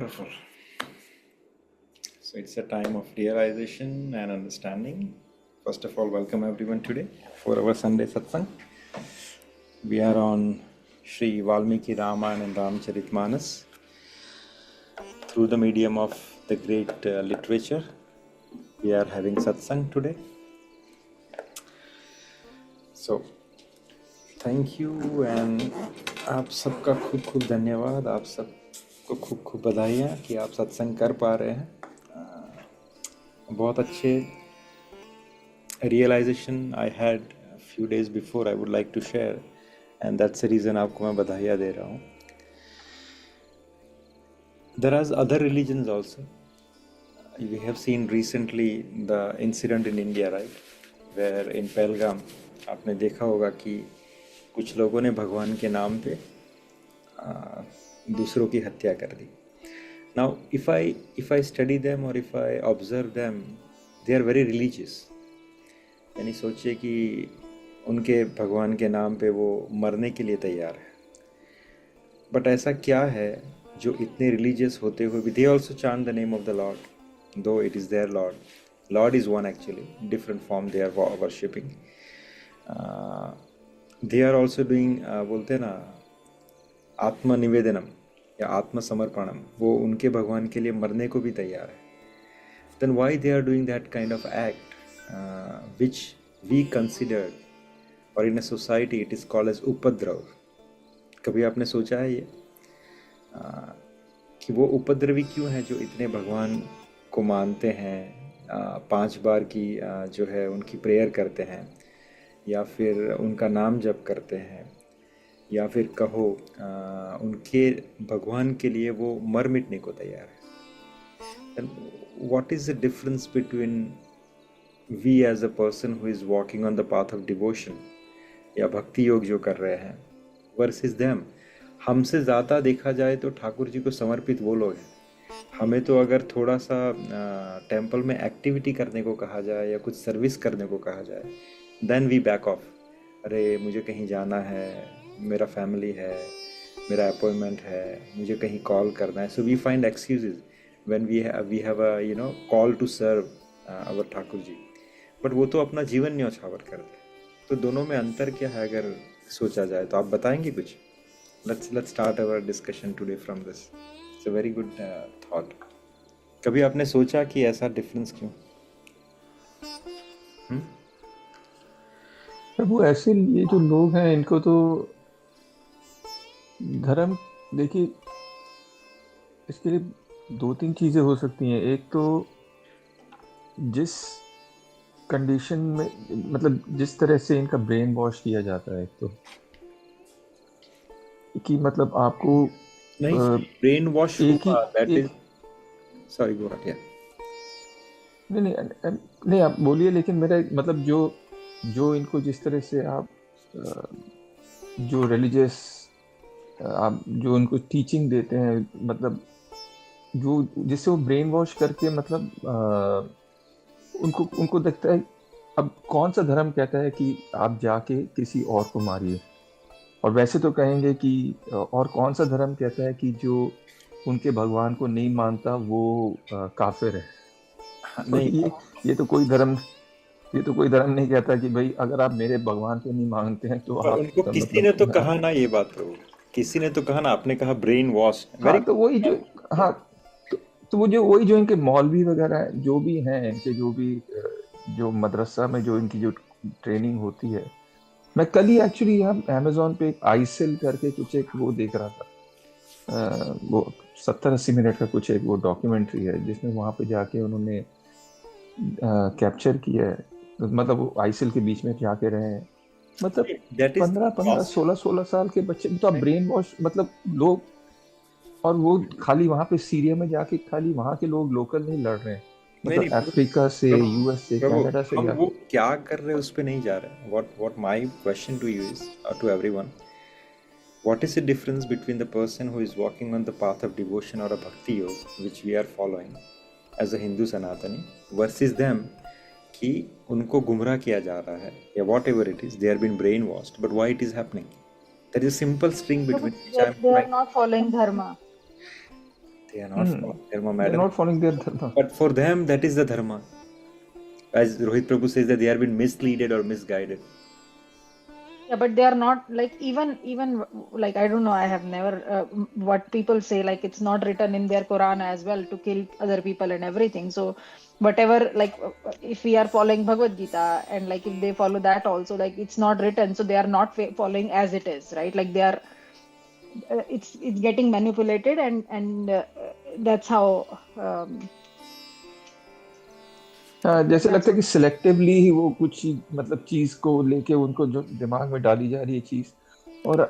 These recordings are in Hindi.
Wonderful. So it's a time of realization and understanding. First of all, welcome everyone today for our Sunday satsang. We are on Sri Valmiki Ramayana and Ramcharitmanas through the medium of the great literature. We are having satsang today. So thank you and आप सबका खूब खूब धन्यवाद। आप सबको खूब खूब बधाइयाँ कि आप सत्संग कर पा रहे हैं। बहुत अच्छे realization I had few days before I would like to share and that's the reason आपको मैं बधाइयाँ दे रहा हूँ। There are other religions also. We have seen recently the incident in India, right, where in Pahalgam आपने देखा होगा कि कुछ लोगों ने भगवान के नाम पे दूसरों की हत्या कर दी। Now if I study them और if I observe them, they are very religious. यानी सोचिए कि उनके भगवान के नाम पे वो मरने के लिए तैयार है। बट ऐसा क्या है जो इतने रिलीजियस होते हुए भी they also chant the name of the lord, though it is their lord. Lord is one actually, different form they are worshipping. They are also doing, बोलते हैं ना, आत्मनिवेदनम या आत्मसमर्पणम, वो उनके भगवान के लिए मरने को भी तैयार है। Then why they are doing that kind of act which we consider और in a society it is called as उपद्रव। कभी आपने सोचा है ये कि वो उपद्रवी क्यों हैं जो इतने भगवान को मानते हैं, 5 बार की जो है उनकी प्रेयर करते हैं, या फिर उनका नाम जप करते हैं, या फिर कहो उनके भगवान के लिए वो मर मिटने को तैयार है। What is the difference between we as a person who is walking on the path of devotion या भक्ति योग जो कर रहे हैं वर्सेस देम? हमसे ज़्यादा देखा जाए तो ठाकुर जी को समर्पित वो लोग हैं। हमें तो अगर थोड़ा सा टेम्पल में एक्टिविटी करने को कहा जाए या कुछ सर्विस करने को कहा जाए, देन वी बैक ऑफ। अरे मुझे कहीं जाना है, मेरा फैमिली है, मेरा अपॉइंटमेंट है, मुझे कहीं कॉल करना है। So we find excuses when we have a call to serve our Thakur ji. But वो तो अपना जीवन न्यौछावर करते हैं। तो दोनों में अंतर क्या है अगर सोचा जाए तो आप बताएंगे कुछ? let's start our discussion today from this. It's a very good thought. कभी आपने सोचा कि ऐसा डिफरेंस क्यों? प्रभु, ऐसे ये जो लोग हैं इनको तो धर्म, देखिए, इसके लिए 2-3 चीजें हो सकती हैं। एक तो जिस कंडीशन में, मतलब जिस तरह से इनका ब्रेन वॉश किया जाता है, एक तो कि मतलब आपको नहीं, ब्रेन वॉश एक ही हुआ, दैट इज एक सॉरी गो अहेड। नहीं नहीं नहीं, आप बोलिए। लेकिन मेरा मतलब जो जो इनको जिस तरह से आप जो रिलीजियस आप जो उनको टीचिंग देते हैं, मतलब जो जिससे वो ब्रेन वॉश करके, मतलब उनको उनको लगता है, अब कौन सा धर्म कहता है कि आप जाके किसी और को मारिए? और वैसे तो कहेंगे कि और कौन सा धर्म कहता है कि जो उनके भगवान को नहीं मानता वो काफिर है? तो नहीं, ये तो कोई धर्म नहीं कहता कि भाई अगर आप मेरे भगवान को नहीं मानते हैं तो पर आप उनको किसी ने मतलब तो कहा ना ये बात, तो किसी ने तो कहा ना, आपने कहा ब्रेन वॉश, वेरी हाँ, तो वही जो हाँ, तो, तो वो जो वही जो इनके मौलवी वगैरह हैं, जो भी हैं इनके, जो भी जो मदरसा में जो इनकी जो ट्रेनिंग होती है। मैं कल ही एक्चुअली यहाँ अमेजोन पे एक आईसिल करके कुछ एक वो देख रहा था। वो 70-80 मिनट का कुछ एक वो डॉक्यूमेंट्री है जिसमें वहां पे जाके उन्होंने कैप्चर किया है। मतलब वो आईसिल के बीच में जाके रहे हैं, मतलब दैट इज 15-15 16-16 साल के बच्चे, तो आप ब्रेन वॉश, मतलब लोग। और वो खाली वहां पे सीरिया में जाके खाली वहां के लोग लोकल नहीं लड़ रहे हैं, नहीं मतलब नहीं अफ्रीका से, प्रभु, यूएस से, प्रभु, कनाडा से हम वो जाके। क्या कर रहे हैं उस पे नहीं जा रहे। What my question to you is, to everyone, what is the difference between the person who is walking on the path of devotion or a bhakti yoga, which we are following as a Hindu Sanatani, versus them कि उनको गुमराह किया जा रहा है या whatever it is, they are been brainwashed, but why it is happening? That is simple string So between which I they am they are trying. not following dharma. They are not Hmm. following dharma, They're madam. not following their dharma. But for them, that is the dharma. As Rohit Prabhu says that they have been misleaded or misguided. Yeah, but they are not like even like I don't know. I have never what people say like it's not written in their Quran as well to kill other people and everything. So whatever like if we are following Bhagavad Gita and like if they follow that also like it's not written, so they are not following as it is, right? Like they are it's getting manipulated and that's how जैसे that's लगता है what. कि सिलेक्टिवली ही वो कुछ मतलब चीज को लेके उनको जो दिमाग में डाली जा रही है चीज। और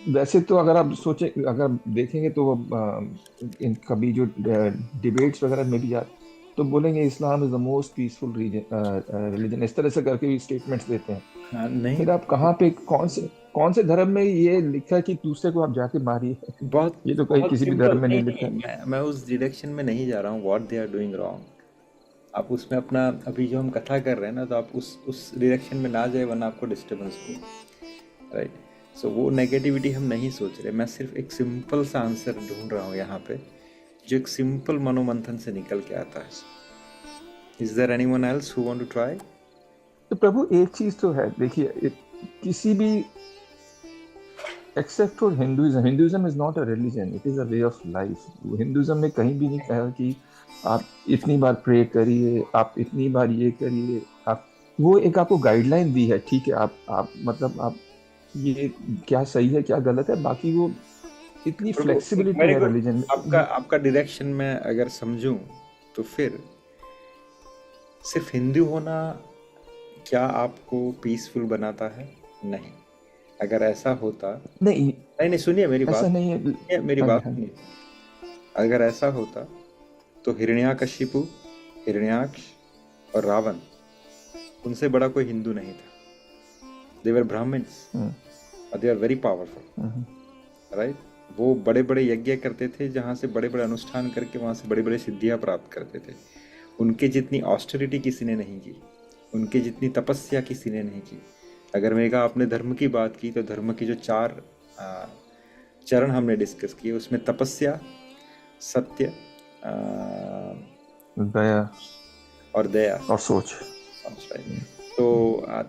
वैसे तो अगर आप सोचें, अगर देखेंगे तो इन कभी जो डिबेट्स वगैरह में भी तो बोलेंगे Islam is the most peaceful religion, इस तरह से करके भी स्टेटमेंट्स देते हैं। हाँ, नहीं, फिर आप कहाँ पे कौन से धर्म में ये लिखा है कि दूसरे को आप जाके मारिए? बहुत ये तो कहीं बहुत किसी भी सिंपल। धर्म में नहीं नहीं लिखा नहीं, है। मैं उस डायरेक्शन में नहीं जा रहा हूँ, what they are doing wrong. आप उसमें अपना अभी जो हम कथा कर रहे हैं ना, तो आप उस डायरेक्शन में ना जाए, वरना आपको डिस्टर्बेंस हो, राइट। सो वो नेगेटिविटी हम नहीं सोच रहे। मैं सिर्फ एक सिंपल सा आंसर ढूंढ रहा हूँ यहाँ पे, जो एक सिंपल मनोमंथन से निकल के आता है। Is there anyone else who want to try? तो प्रभु एक चीज तो है, देखिए किसी भी except for Hinduism, Hinduism is not a religion, it is a way of life. Hinduism में कहीं भी नहीं कहा कि आप इतनी बार प्रे करिए, आप इतनी बार ये करिए। आप वो एक आपको गाइडलाइन दी है, ठीक है, आप मतलब आप ये क्या सही है क्या गलत है, बाकी वो इतनी प्रभु, फ्लेक्सिबिलिटी मेरे है को रिलीजन आपका में। आपका डायरेक्शन में अगर समझूं, तो फिर सिर्फ हिंदू होना क्या आपको पीसफुल बनाता है? नहीं। अगर ऐसा होता, नहीं, नहीं नहीं, सुनिए मेरी ऐसा बात, नहीं है। सुनिए मेरी हाँ जी, बात हाँ जी। सुनिए। अगर ऐसा होता तो हिरण्याकशिपु, हिरण्याक्ष और रावण, उनसे बड़ा कोई हिंदू नहीं था। दे वर ब्राह्मण्स और they are very powerful, right. वो बड़े बड़े यज्ञ करते थे, जहाँ से बड़े बड़े अनुष्ठान करके वहाँ से बड़े बड़े सिद्धियाँ प्राप्त करते थे। उनके जितनी ऑस्टेरिटी किसी ने नहीं की, उनके जितनी तपस्या किसी ने नहीं की। अगर मेगा आपने धर्म की बात की, तो धर्म की जो 4 चरण हमने डिस्कस किए, उसमें तपस्या, सत्य, दया और दया और सोच। तो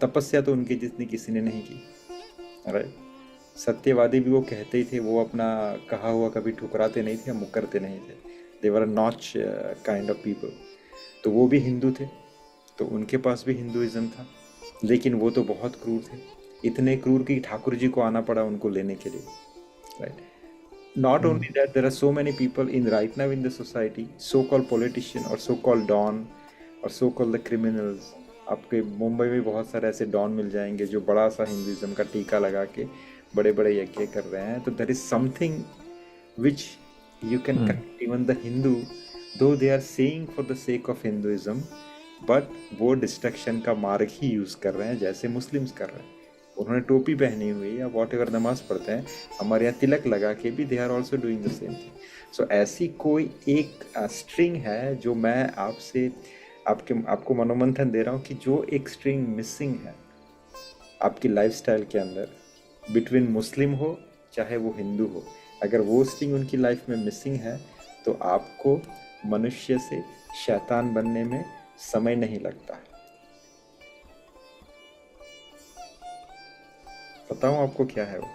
तपस्या तो उनकी जितनी किसी ने नहीं की, राइट। सत्यवादी भी वो कहते ही थे, वो अपना कहा हुआ कभी ठुकराते नहीं थे, मुकरते नहीं थे। दे वर नॉच काइंड ऑफ पीपल। तो वो भी हिंदू थे, तो उनके पास भी हिंदुइज्म था, लेकिन वो तो बहुत क्रूर थे। इतने क्रूर कि ठाकुर जी को आना पड़ा उनको लेने के लिए, right. Not only that, there are so many people right now in the society, so-called politician or so-called don or so-called the criminals. आपके मुंबई में बहुत सारे ऐसे डॉन मिल जाएंगे जो बड़ा सा हिंदुइज्म का टीका लगा के बड़े बड़े यज्ञ कर रहे हैं। तो there is something which you can connect even the Hindu, though they are saying for the sake of Hinduism, but वो डिस्ट्रक्शन का मार्ग ही यूज़ कर रहे हैं, जैसे मुस्लिम्स कर रहे हैं। उन्होंने टोपी पहनी हुई है या वॉट एवर नमाज पढ़ते हैं, हमारे यहाँ तिलक लगा के भी they are also doing the same thing. So ऐसी कोई एक स्ट्रिंग है जो मैं आपसे आपको मनोमंथन दे रहा हूँ कि जो एक स्ट्रिंग मिसिंग है आपकी लाइफस्टाइल के अंदर, बिटवीन मुस्लिम हो चाहे वो हिंदू हो, अगर वो स्ट्रिंग उनकी लाइफ में मिसिंग है, तो आपको मनुष्य से शैतान बनने में समय नहीं लगता। बताऊं आपको क्या है वो?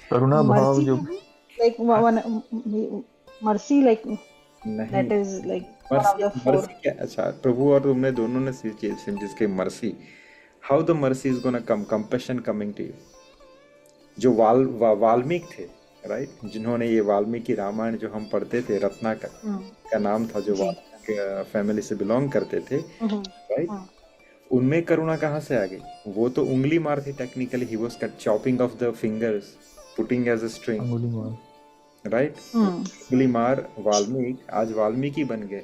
करुणा भाव, जो like mercy, like नहीं, that is like one of the four. Mercy क्या? अच्छा, प्रभु और तुमने दोनों ने जिसके mercy, how the mercy is gonna come, compassion coming to you. जो वाल्मीकि थे, राइट, जिन्होंने ये वाल्मीकि रामायण जो हम पढ़ते थे, रत्नाकर का नाम था, जो फैमिली से बिलोंग करते थे, राइट, उनमें करुणा कहाँ से आ गई? वो तो उंगली मार थी technically, he was chopping off the fingers, putting as a string, right. उंगली मार वाल्मीकि आज वाल्मीकि बन गए।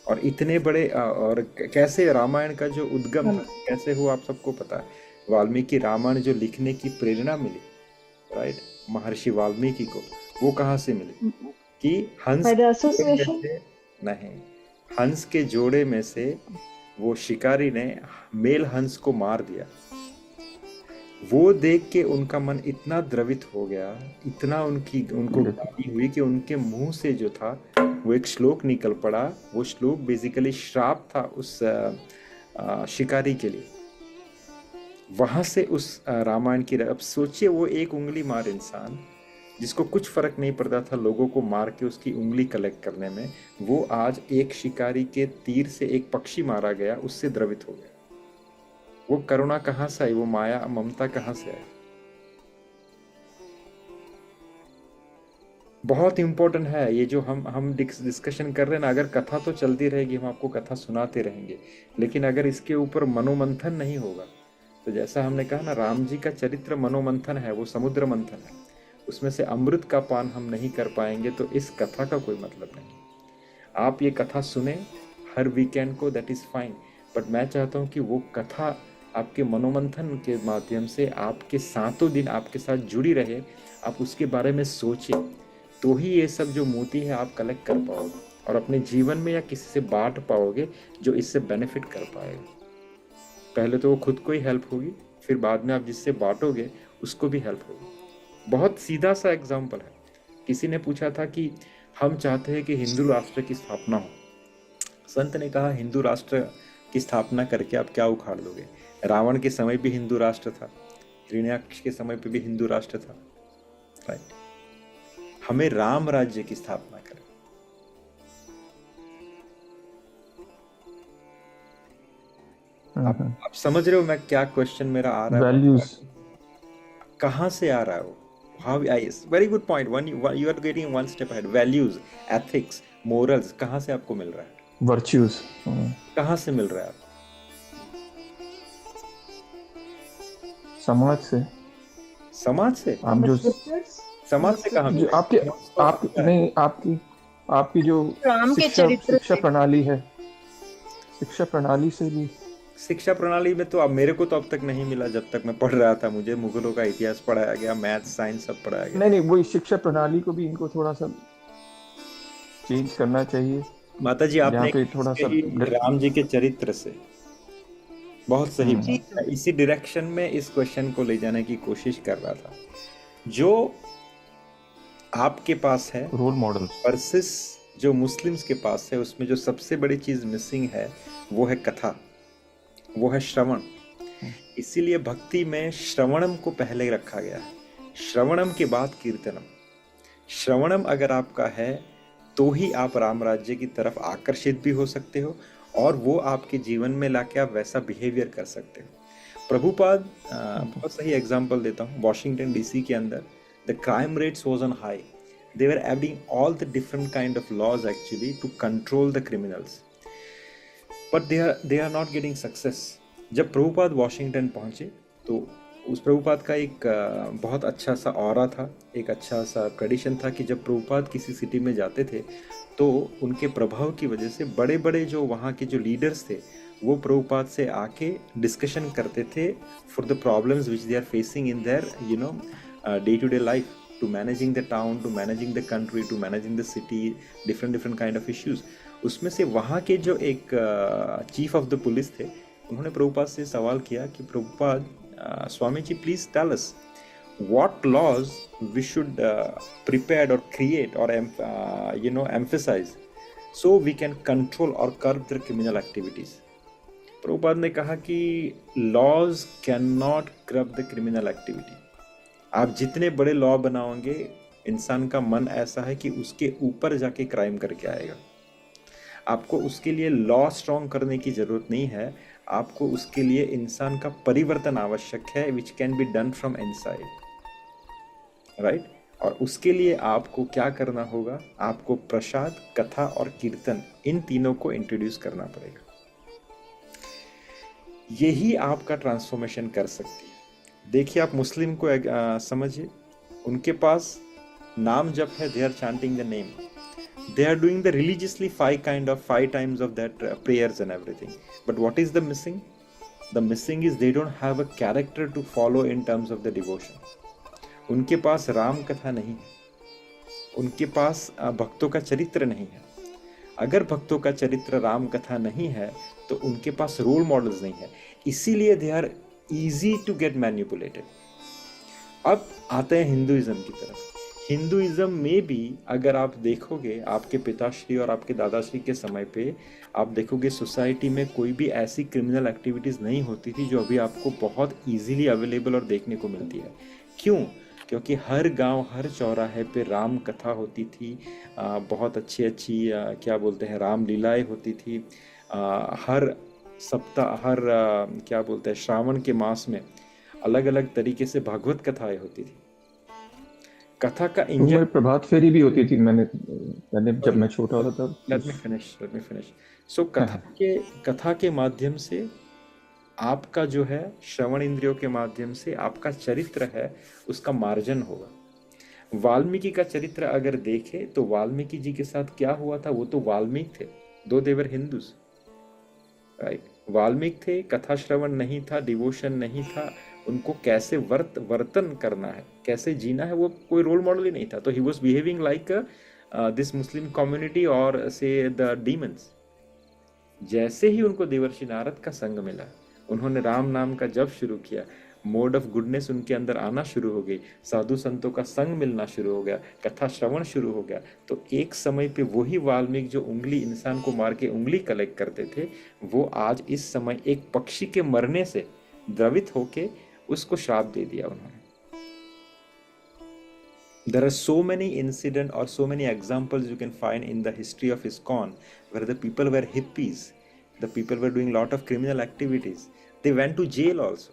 और इतने बड़े और कैसे रामायण का जो उद्गम था कैसे हुआ आप सबको पता है। वाल्मीकि रामायण जो लिखने की प्रेरणा मिली, राइट, महर्षि वाल्मीकि को, वो कहाँ से मिली? कि हंस नहीं, हंस के जोड़े में से वो शिकारी ने मेल हंस को मार दिया। वो देख के उनका मन इतना द्रवित हो गया, इतना उनको ग्लानि हुई कि उनके मुंह से जो था वो एक श्लोक निकल पड़ा। वो श्लोक बेसिकली श्राप था उस शिकारी के लिए। वहां से उस रामायण की, अब सोचिए वो एक उंगली मार इंसान जिसको कुछ फर्क नहीं पड़ता था लोगों को मार के उसकी उंगली कलेक्ट करने में, वो आज एक शिकारी के तीर से एक पक्षी मारा गया, उससे द्रवित हो गया। वो करुणा कहाँ से आई, वो माया ममता कहाँ से आई? बहुत इंपॉर्टेंट है ये जो हम डिस्कशन कर रहे हैं ना। अगर कथा तो चलती रहेगी, हम आपको कथा सुनाते रहेंगे, लेकिन अगर इसके ऊपर मनोमंथन नहीं होगा तो जैसा हमने कहा ना, राम जी का चरित्र मनोमंथन है, वो समुद्र मंथन है, उसमें से अमृत का पान हम नहीं कर पाएंगे तो इस कथा का कोई मतलब नहीं। आप ये कथा सुने हर वीकेंड को, दैट इज़ फाइन, बट मैं चाहता हूँ कि वो कथा आपके मनोमंथन के माध्यम से आपके सातों दिन आपके साथ जुड़ी रहे, आप उसके बारे में सोचें, तो ही ये सब जो मोती है आप कलेक्ट कर पाओगे और अपने जीवन में या किसी से बांट पाओगे जो इससे बेनिफिट कर पाएगा। पहले तो वो खुद को ही हेल्प होगी, फिर बाद में आप जिससे बांटोगे उसको भी हेल्प होगी। बहुत सीधा सा एग्जाम्पल है, किसी ने पूछा था कि हम चाहते हैं कि हिंदू राष्ट्र की स्थापना हो। संत ने कहा हिंदू राष्ट्र की स्थापना करके आप क्या उखाड़ लोगे? रावण के समय भी हिंदू राष्ट्र था, हिरण्याक्ष के समय पे भी हिंदू राष्ट्र था, राइट? हमें राम राज्य की स्थापना करें। आप समझ रहे हो मैं क्या क्वेश्चन मेरा आ रहा है? वैल्यूज कहाँ से आ रहा है वो? How yes, very good point, one you are getting one step ahead. Values, ethics, morals कहाँ से आपको मिल रहा है? वर्च्यूज कहाँ से मिल रहा है? समाज से। समाज से? आप जो समाज से कहाँ जो आपके आप नहीं आपकी जो राम के चरित्र शिक्षा प्रणाली है, शिक्षा प्रणाली से भी। शिक्षा प्रणाली में तो अब मेरे को तो अब तक नहीं मिला। जब तक मैं पढ़ रहा था मुझे मुगलों का इतिहास पढ़ाया गया, मैथ साइंस सब पढ़ाया गया। नहीं वही शिक्षा प्रणाली को भी इनको थोड़ा सा चेंज करना चाहिए। माता जी आपने पे थोड़ा सा राम जी के चरित्र से बहुत सही बात, इसी डायरेक्शन में इस क्वेश्चन को ले जाने की कोशिश कर रहा था। जो आपके पास है रोल मॉडल वर्सेस जो मुस्लिम्स के पास है, उसमें जो सबसे बड़ी चीज मिसिंग है वो है कथा, वो है श्रवण। इसीलिए भक्ति में श्रवणम को पहले रखा गया है, श्रवणम के बाद कीर्तनम। श्रवणम अगर आपका है तो ही आप राम राज्य की तरफ आकर्षित भी हो सकते हो और वो आपके जीवन में लाके आप वैसा बिहेवियर कर सकते हो। प्रभुपाद बहुत सही एग्जांपल देता हूँ। वॉशिंगटन डीसी के अंदर the crime rates was on high. They were adding all the different kind of laws actually to control the criminals, but they are not getting success. जब प्रभुपाद वॉशिंगटन पहुंचे तो उस प्रभुपाद का एक बहुत अच्छा सा ऑरा था, एक अच्छा सा ट्रेडिशन था कि जब प्रभुपाद किसी सिटी में जाते थे तो उनके प्रभाव की वजह से बड़े बड़े जो वहाँ के जो लीडर्स थे वो प्रभुपाद से आके डिस्कशन करते थे for the problems which they are facing in their day-to-day life, to managing the town, to managing the country, to managing the city, different kind of issues. उसमें से वहाँ के जो एक चीफ ऑफ द पुलिस थे, उन्होंने प्रभुपाद से सवाल किया कि Prabhupad, Swami ji please tell us what laws we should prepare or create or emphasize so we can control or curb the criminal activities. Prabhupada ने कहा कि laws cannot curb the criminal activity. आप जितने बड़े लॉ बनाओगे, इंसान का मन ऐसा है कि उसके ऊपर जाके क्राइम करके आएगा। आपको उसके लिए लॉ स्ट्रॉन्ग करने की जरूरत नहीं है, आपको उसके लिए इंसान का परिवर्तन आवश्यक है, which can be done from inside, right? और उसके लिए आपको क्या करना होगा? आपको प्रसाद, कथा और कीर्तन, इन तीनों को इंट्रोड्यूस करना पड़ेगा। यही आपका ट्रांसफॉर्मेशन कर सकती है। देखिए आप मुस्लिम को समझिए, उनके पास नाम जप है, they are chanting the name, they are doing the religiously five times of that prayers and everything, but what is the missing? The missing is they don't have a character to follow in terms of the devotion. उनके पास राम कथा नहीं है, उनके पास भक्तों का चरित्र नहीं है। अगर भक्तों का चरित्र राम कथा नहीं है तो उनके पास रोल मॉडल्स नहीं है। इसीलिए they are easy to get manipulated. अब आते हैं हिंदुइज्म की तरफ। हिंदुइज्म में भी अगर आप देखोगे, आपके पिताश्री और आपके दादाश्री के समय पे आप देखोगे सोसाइटी में कोई भी ऐसी क्रिमिनल एक्टिविटीज़ नहीं होती थी जो अभी आपको बहुत इजीली अवेलेबल और देखने को मिलती है। क्यों? क्योंकि हर गांव, हर चौराहे पे राम कथा होती थी, बहुत अच्छी अच्छी क्या बोलते हैं, राम लीलाएं होती थी। हर सप्ताह, हर क्या बोलते हैं, श्रावण के मास में अलग अलग तरीके से भागवत कथाएं होती थी। कथा का तो इंजन, मेरे प्रभात फेरी भी होती थी। मैंने जब मैं छोटा होता था लेट मी फिनिश। सो कथा के माध्यम से आपका जो है, श्रवण इंद्रियों के माध्यम से आपका चरित्र है उसका मार्जन होगा। वाल्मीकि का चरित्र अगर देखे तो वाल्मीकि जी के साथ क्या हुआ था, वो तो वाल्मीकि थे, दो देवर हिंदूज, राइट। वाल्मीकि थे, कथा श्रवण नहीं था, डिवोशन नहीं था, उनको कैसे वर्तन करना है, कैसे जीना है, वो कोई रोल मॉडल ही नहीं था। तो he was behaving like this Muslim community और से द डीमंस। जैसे ही उनको देवर्षि नारद का संग मिला, उन्होंने राम नाम का जप शुरू किया, मोड ऑफ गुडनेस उनके अंदर आना शुरू हो गई, साधु संतों का संग मिलना शुरू हो गया, कथा श्रवण शुरू हो गया, तो एक समय पे वही वाल्मीकि जो उंगली, इंसान को मार के उंगली कलेक्ट करते थे, वो आज इस समय एक पक्षी के मरने से द्रवित होके उसको श्राप दे दिया उन्होंने। There are so many incidents or so many examples you can find in the history of ISKCON where the people were hippies, the people were doing a lot of criminal activities. They went to jail also.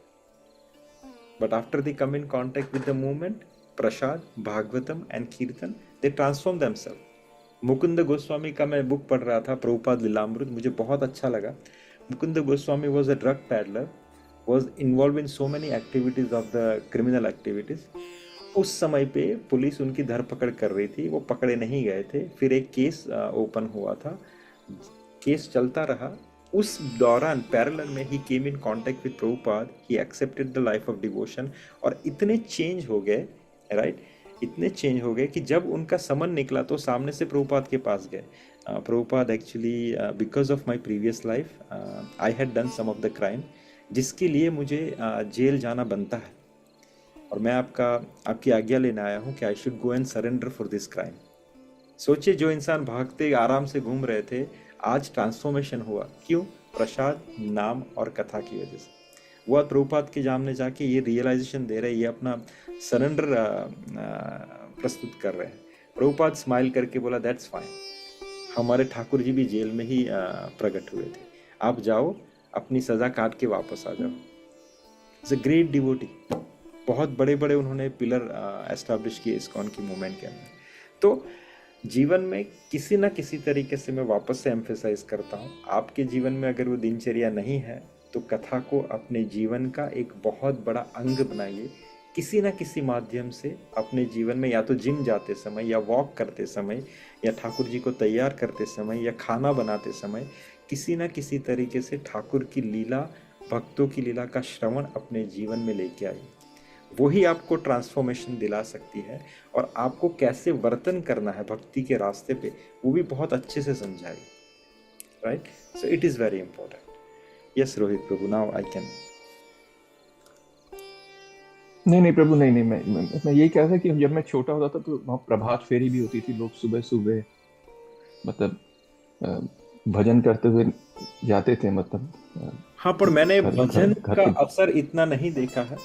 But after they come in contact with the movement, Prasad, Bhagavatam and Kirtan, they transform themselves. Mukund Goswami का मैं बुक पढ़ रहा था, प्रभुपाद लीलामृत, मुझे बहुत अच्छा लगा। Mukund Goswami was a drug peddler, was involved in so many activities of the criminal activities. उस समय पे पुलिस उनकी धरपकड़ कर रही थी, वो पकड़े नहीं गए थे। फिर एक केस ओपन हुआ था, केस चलता रहा। उस दौरान पैरेलल में ही came in contact with Prabhupad, he accepted the life of devotion, और इतने चेंज हो गए, राइट, इतने चेंज हो गए कि जब उनका समन निकला तो सामने से प्रभुपाद के पास गए। Prabhupada actually because of my previous life I had done some of the crime, जिसके लिए मुझे जेल जाना बनता है, और मैं आपकी आज्ञा लेने आया हूँ कि I should go and surrender for this crime. सोचिए, जो इंसान भागते आराम से घूम रहे थे, आज ट्रांसफॉर्मेशन हुआ। क्यों? प्रसाद, नाम और कथा की वजह से। वो प्रभुपाद के सामने जाके ये रियलाइजेशन दे रहे हैं, ये अपना सरेंडर प्रस्तुत कर रहे हैं। प्रभुपाद स्माइल करके बोला, दैट्स फाइन, हमारे ठाकुर जी भी जेल में ही प्रकट हुए थे, आप जाओ, अपनी सजा काट के वापस आ जाओ। It's a great devotee. बहुत बड़े बड़े उन्होंने पिलर एस्टैब्लिश किए इस्कॉन की मूवमेंट के अंदर। तो जीवन में किसी ना किसी तरीके से, मैं वापस से एम्फेसाइज करता हूँ, आपके जीवन में अगर वो दिनचर्या नहीं है तो कथा को अपने जीवन का एक बहुत बड़ा अंग बनाइए। किसी ना किसी माध्यम से अपने जीवन में, या तो जिम जाते समय, या वॉक करते समय, या ठाकुर जी को तैयार करते समय, या खाना बनाते समय, किसी ना किसी तरीके से ठाकुर की लीला, भक्तों की लीला का श्रवण अपने जीवन में लेके आइए। वही आपको ट्रांसफॉर्मेशन दिला सकती है, और आपको कैसे वर्तन करना है भक्ति के रास्ते पे, वो भी बहुत अच्छे से समझाई, right. So it is very important. Yes Rohit Prabhu, now I can. नहीं प्रभु, नहीं, मैं यही कह रहा था कि जब मैं छोटा होता था तो वहाँ प्रभात फेरी भी होती थी, लोग सुबह सुबह मतलब भजन करते हुए जाते थे, मतलब हाँ, पर मैंने भजन का के असर इतना नहीं देखा है।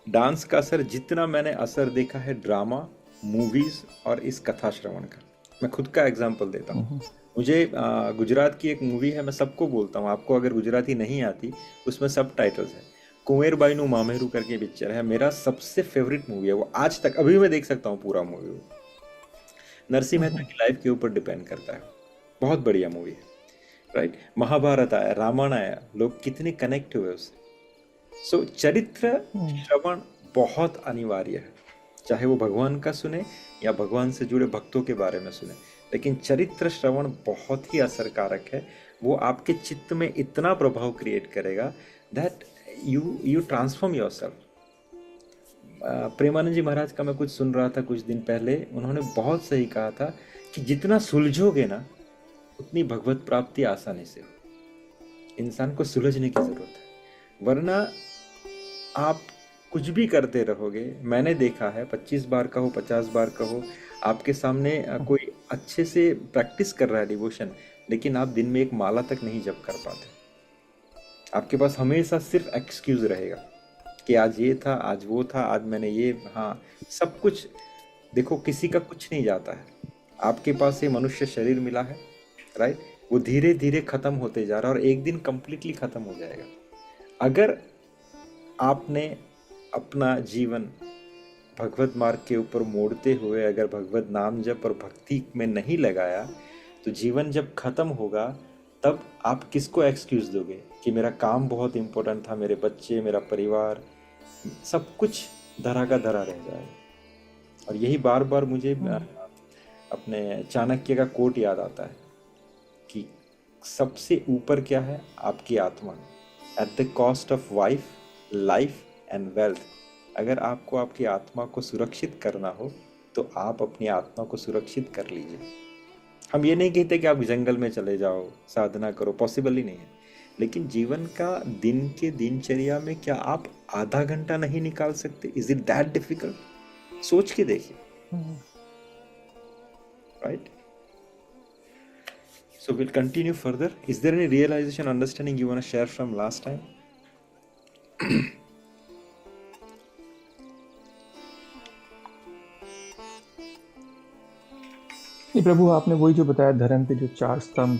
डांस का असर जितना मैंने असर देखा है ड्रामा, मूवीज और इस कथा श्रवण का। मैं खुद का एग्जांपल देता हूँ। मुझे गुजरात की एक मूवी है, मैं सबको बोलता हूँ, आपको अगर गुजराती नहीं आती, उसमें सब टाइटल्स है। कुंवेरबाई नु मामेरू करके पिक्चर है, मेरा सबसे फेवरेट मूवी है वो, आज तक अभी मैं देख सकता हूँ पूरा मूवी। वो नरसिंह मेहता की लाइफ के ऊपर डिपेंड करता है, बहुत बढ़िया मूवी है, राइट। महाभारत आया, रामायण आया, लोग कितने कनेक्ट हुए उससे। सो चरित्र श्रवण बहुत अनिवार्य है, चाहे वो भगवान का सुने या भगवान से जुड़े भक्तों के बारे में सुने, लेकिन चरित्र श्रवण बहुत ही असरकारक है। वो आपके चित्त में इतना प्रभाव क्रिएट करेगा that you transform yourself. Premanand ji Maharaj का मैं कुछ सुन रहा था कुछ दिन पहले, उन्होंने बहुत सही कहा था कि जितना सुलझोगे ना, उतनी भगवत प्राप्ति आसानी से हो। इंसान को सुलझने की जरूरत है, वरना आप कुछ भी करते रहोगे, मैंने देखा है 25 बार कहो 50 बार कहो, आपके सामने कोई अच्छे से प्रैक्टिस कर रहा है डिवोशन, लेकिन आप दिन में एक माला तक नहीं जप कर पाते। आपके पास हमेशा सिर्फ एक्सक्यूज रहेगा कि आज ये था, आज वो था, आज मैंने ये, हाँ, सब कुछ। देखो, किसी का कुछ नहीं जाता है। आपके पास ये मनुष्य शरीर मिला है, राइट? वो धीरे धीरे खत्म होते जा रहा है और एक दिन कंप्लीटली खत्म हो जाएगा। अगर आपने अपना जीवन भगवत मार्ग के ऊपर मोड़ते हुए अगर भगवत नाम जप और भक्ति में नहीं लगाया, तो जीवन जब खत्म होगा तब आप किसको एक्सक्यूज दोगे कि मेरा काम बहुत इंपॉर्टेंट था, मेरे बच्चे, मेरा परिवार, सब कुछ धरा का धरा रह जाएगा। और यही बार बार मुझे अपने चाणक्य का कोट याद आता है कि सबसे ऊपर क्या है? आपकी आत्मा, at the cost of wife, life and wealth. अगर आपको आपकी आत्मा को सुरक्षित करना हो तो आप अपनी आत्मा को सुरक्षित कर लीजिए। हम ये नहीं कहते कि आप जंगल में चले जाओ, साधना करो, पॉसिबल ही नहीं है। लेकिन जीवन का दिन के दिनचर्या में क्या आप आधा घंटा नहीं निकाल सकते? Is it that difficult? सोच के देखिए, right? So we'll continue further. Is there any realization, understanding you want to share from last time? नहीं प्रभु, आपने वही जो बताया, धर्म के जो 4 स्तंभ,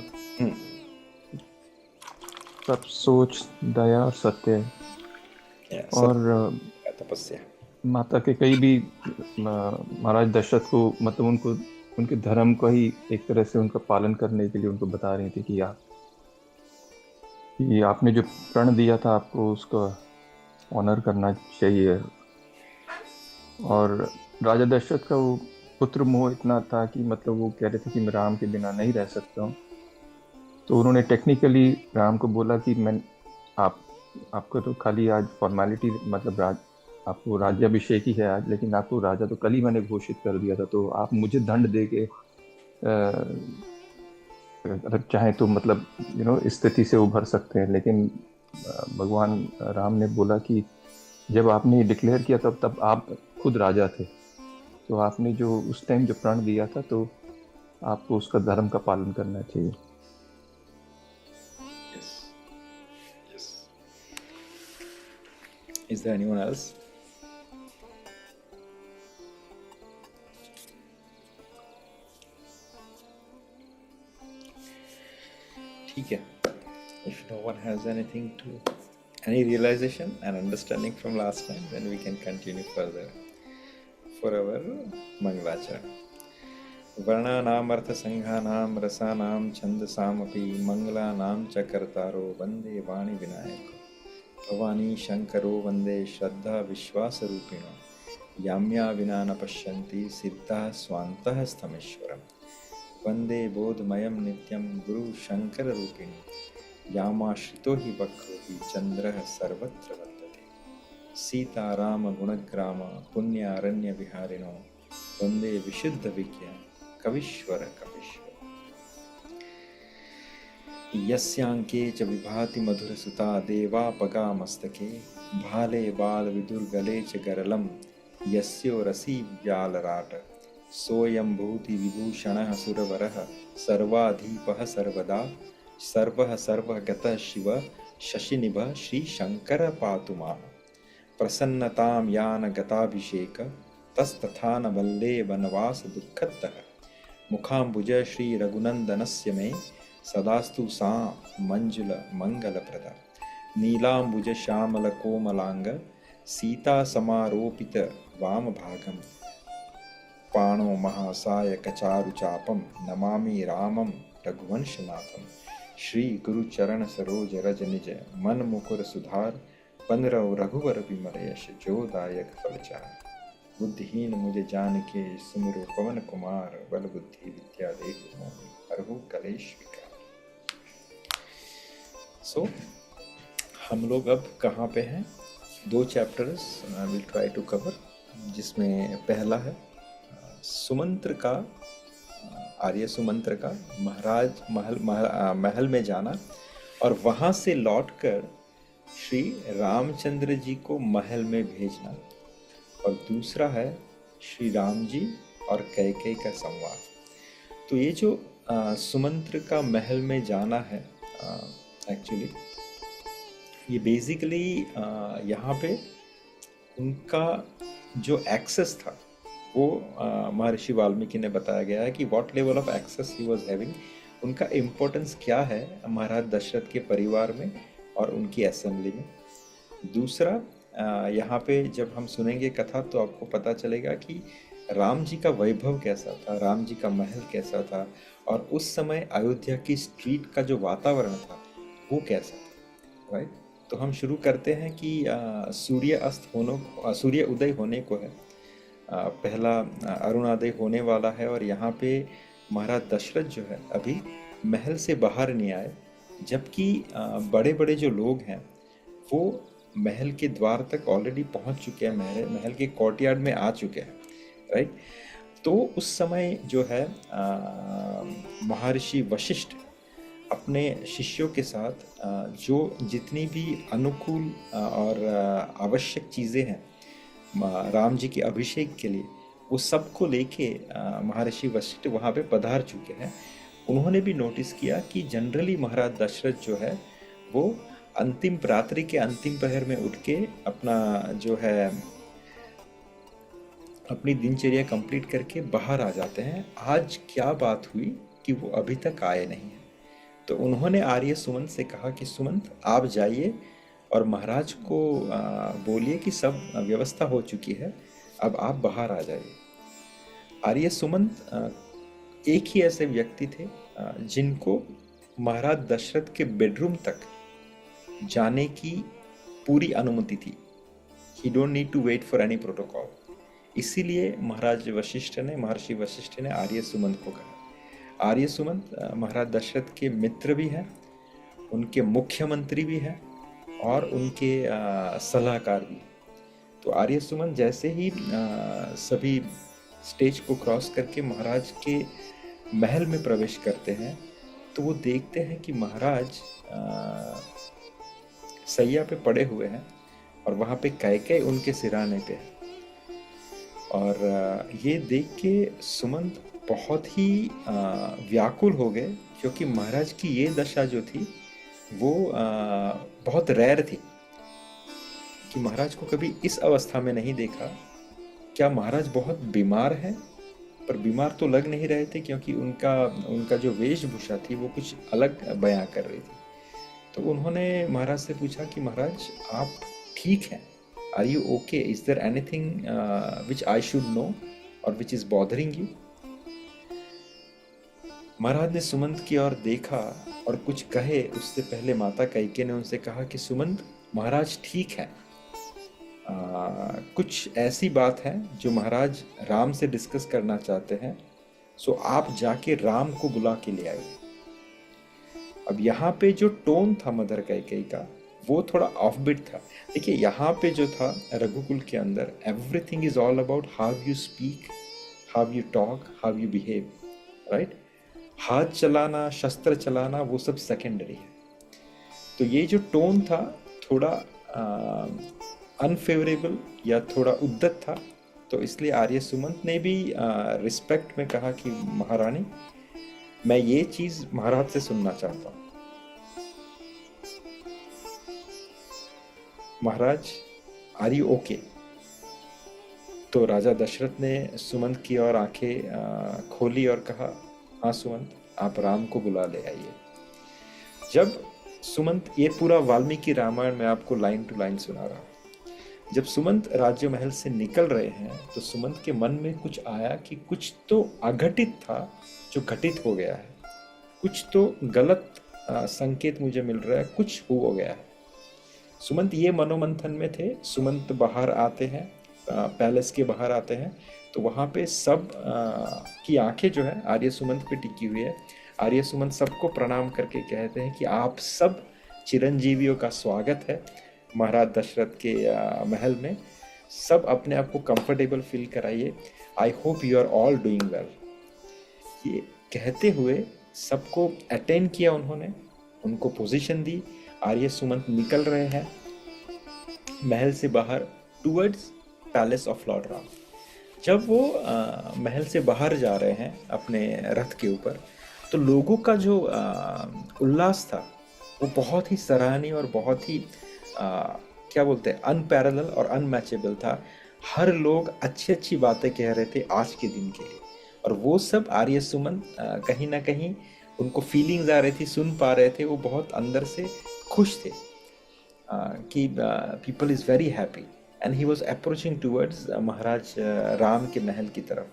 सब सोच, दया और सत्य, और तपस्या। माता के कई भी महाराज दशरथ को, मतलब उनको उनके धर्म का ही एक तरह से उनका पालन करने के लिए उनको बता रही थी कि आपने जो प्रण दिया था आपको उसका ऑनर करना चाहिए। और राजा दशरथ का वो पुत्र मोह इतना था कि मतलब वो कह रहे थे कि मैं राम के बिना नहीं रह सकता हूँ। तो उन्होंने टेक्निकली राम को बोला कि मैं आपको तो खाली आज फॉर्मेलिटी, मतलब आपको राज्याभिषेक ही है आज, लेकिन आपको राजा तो कल ही मैंने घोषित कर दिया था, तो आप मुझे दंड दे के अगर चाहे तो मतलब इस स्थिति से उभर सकते हैं। लेकिन भगवान राम ने बोला कि जब आपने डिक्लेयर किया तब आप खुद राजा थे, तो आपने जो उस टाइम जो प्रण दिया था तो आपको उसका धर्म का पालन करना चाहिए। Yes. Is there anyone else? ठीक है. If no one has anything to, any realization and understanding from last time, then we can continue further for our Mangalacharan. वर्णानाम् अर्थसंघानां रसानां छन्दसामपि मंगलानां च कर्तारो वन्दे वाणी विनायको भवानी शंकरो वन्दे श्रद्धा विश्वासरूपिणो याम्या विना न पश्यन्ति सिद्धाः स्वान्तः स्तमेश्वरम् वन्दे बोधमयं नित्यं गुरु शंकर रूपिणी यामाश्रितो हि वक्रो हि चन्द्रः सर्वत्र वर्तते सीताराम गुणग्राम पुण्यारण्य विहारिणो वन्दे विशुद्ध विज्ञान कवीश्वर कवीश्वर यस्यांके च विभाति मधुरसुता देवापगा मस्तके भाले बाल विदुर्गले च गरलं यस्यो रसी व्यालराट सोऽयं भूति विभूषणः सुरवरः सर्वाधीपः सर्वदा सर्वः सर्वगतः शिव शशिनिभः श्रीशंकर पातु मां प्रसन्नतां यान गताभिषेक तस्तथा न वल्ले वनवास दुःखतः मुखाम्बुज श्री रघुनंदनस्य मे सदास्तु सा मंजुल मंगलप्रदा नीलाम्बुज श्यामल कोमलांग सीता समारोपित वामभागं पाणो महासाय कचारु चापं नमामि रामं रघुवंशनाथं श्री गुरु चरण सरोज रज निज मन मुकुर सुधार पंद्रव रघुवर बिमल यश जो दायक फलचार बुद्धिहीन मुझे जान के सुमिरो पवन कुमार बल बुद्धि विद्या देहु मोहि हरहु कलेश विकार। सो हम लोग अब कहाँ पे हैं? 2 chapters I will try to cover, जिसमें पहला है सुमंत्र का, आर्य सुमंत्र का महाराज महल में जाना और वहाँ से लौटकर श्री रामचंद्र जी को महल में भेजना, और दूसरा है श्री राम जी और कैकेयी का संवाद। तो ये जो सुमंत्र का महल में जाना है, एक्चुअली ये बेसिकली यहाँ पे उनका जो एक्सेस था वो महर्षि वाल्मीकि ने बताया गया है कि what level of access he was having, उनका इम्पोर्टेंस क्या है महाराज दशरथ के परिवार में और उनकी असेंबली में। दूसरा, यहाँ पे जब हम सुनेंगे कथा तो आपको पता चलेगा कि राम जी का वैभव कैसा था, राम जी का महल कैसा था, और उस समय अयोध्या की स्ट्रीट का जो वातावरण था वो कैसा था, राइट। तो हम शुरू करते हैं कि सूर्य उदय होने को है, पहला अरुणोदय होने वाला है, और यहाँ पे महाराज दशरथ जो है अभी महल से बाहर नहीं आए, जबकि बड़े बड़े जो लोग हैं वो महल के द्वार तक ऑलरेडी पहुंच चुके हैं, महल के कोर्टयार्ड में आ चुके हैं, राइट। तो उस समय जो है महर्षि वशिष्ठ अपने शिष्यों के साथ जो जितनी भी अनुकूल और आवश्यक चीज़ें हैं राम जी के अभिषेक के लिए, वो सबको लेके महर्षि वशिष्ठ वहाँ पे पधार चुके हैं। उन्होंने भी नोटिस किया कि जनरली महाराज दशरथ जो है वो अंतिम रात्रि के अंतिम पहर में उठ के अपना जो है अपनी दिनचर्या कंप्लीट करके बाहर आ जाते हैं। आज क्या बात हुई कि वो अभी तक आए नहीं हैं। तो उन्होंने आर्य सुमंत से कहा कि सुमंत आप जाइए और महाराज को बोलिए कि सब व्यवस्था हो चुकी है, अब आप बाहर आ जाइए। आर्य सुमंत एक ही ऐसे व्यक्ति थे जिनको महाराज दशरथ के बेडरूम तक जाने की पूरी अनुमति थी। He don't need to wait for any protocol. इसीलिए महर्षि वशिष्ठ ने आर्य सुमंत को कहा। आर्य सुमंत महाराज दशरथ के मित्र भी हैं, उनके मुख्यमंत्री भी हैं और उनके सलाहकार भी। तो आर्य सुमंत जैसे ही सभी स्टेज को क्रॉस करके महाराज के महल में प्रवेश करते हैं तो वो देखते हैं कि महाराज सैया पे पड़े हुए हैं और वहाँ पे कैकेयी उनके सिराने पे है। और ये देख के सुमंत बहुत ही व्याकुल हो गए, क्योंकि महाराज की ये दशा जो थी वो बहुत रेयर थी कि महाराज को कभी इस अवस्था में नहीं देखा। क्या महाराज बहुत बीमार हैं? पर बीमार तो लग नहीं रहे थे, क्योंकि उनका जो वेशभूषा थी वो कुछ अलग बयां कर रही थी। तो उन्होंने महाराज से पूछा कि महाराज आप ठीक हैं? Are you okay? Is there anything which I should know और विच इज बॉदरिंग यू? महाराज ने सुमंत की ओर देखा और कुछ कहे उससे पहले माता कैकेयी ने उनसे कहा कि सुमंत, महाराज ठीक है, कुछ ऐसी बात है जो महाराज राम से डिस्कस करना चाहते हैं, सो आप जाके राम को बुला के ले आइए। अब यहाँ पे जो टोन था मदर कैकेयी का वो थोड़ा ऑफ बीट था। देखिए यहाँ पे जो था रघुकुल के अंदर everything is all about how you speak, how you talk, how you behave, right. हाथ चलाना, शस्त्र चलाना वो सब सेकेंडरी है। तो ये जो टोन था थोड़ा अनफेवरेबल या थोड़ा उद्दत था, तो इसलिए आर्य सुमंत ने भी रिस्पेक्ट में कहा कि महारानी, मैं ये चीज महाराज से सुनना चाहता हूँ। महाराज, आर यू ओके? तो राजा दशरथ ने सुमंत की ओर आंखें खोली और कहा, हाँ सुमंत, आप राम को बुला ले आइए। जब सुमंत, ये पूरा वाल्मीकि रामायण में आपको लाइन टू लाइन सुना रहा हूँ। जब सुमंत राज्य महल से निकल रहे हैं तो सुमंत के मन में कुछ आया कि कुछ तो अघटित था जो घटित हो गया है, कुछ तो गलत संकेत मुझे मिल रहा है, कुछ हो गया है। सुमंत ये मनोमंथन में थे। सुमंत बाहर आते हैं, पैलेस के बाहर आते हैं, तो वहाँ पे सब की आंखें जो है आर्य सुमंत पे टिकी हुई है। आर्य सुमंत सबको प्रणाम करके कहते हैं कि आप सब चिरंजीवियों का स्वागत है महाराज दशरथ के महल में। सब अपने आप को कंफर्टेबल फील कराइए। I hope you are all doing well. ये कहते हुए सबको अटेंड किया उन्होंने, उनको पोजीशन दी। आर्य सुमंत निकल रहे हैं महल से बाहर towards palace of Lord Ram. जब वो महल से बाहर जा रहे हैं अपने रथ के ऊपर, तो लोगों का जो उल्लास था वो बहुत ही सराहनीय और बहुत ही क्या बोलते हैं, अनपैरेलल और अनमैचेबल था। हर लोग अच्छी अच्छी बातें कह रहे थे आज के दिन के लिए, और वो सब आर्य सुमन कहीं ना कहीं उनको फीलिंग्स आ रही थी, सुन पा रहे थे, वो बहुत अंदर से खुश थे कि people is very happy and he was approaching towards Maharaj Ram के महल की तरफ।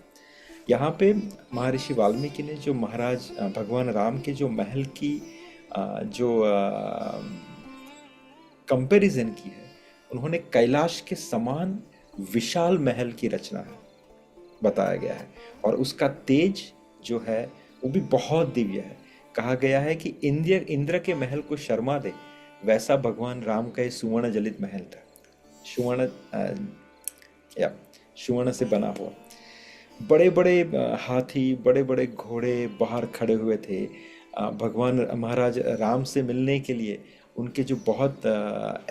यहाँ पे महर्षि वाल्मीकि ने जो महाराज भगवान राम के जो महल की जो कंपैरिजन की है, उन्होंने कैलाश के समान विशाल महल की रचना है बताया गया है, और उसका तेज जो है वो भी बहुत दिव्य है। कहा गया है कि इंद्र के महल को शर्मा दे, वैसा भगवान राम का सुवर्ण जलित महल था। सुवर्ण से बना हुआ, बड़े बड़े हाथी, बड़े बड़े घोड़े बाहर खड़े हुए थे भगवान महाराज राम से मिलने के लिए। उनके जो बहुत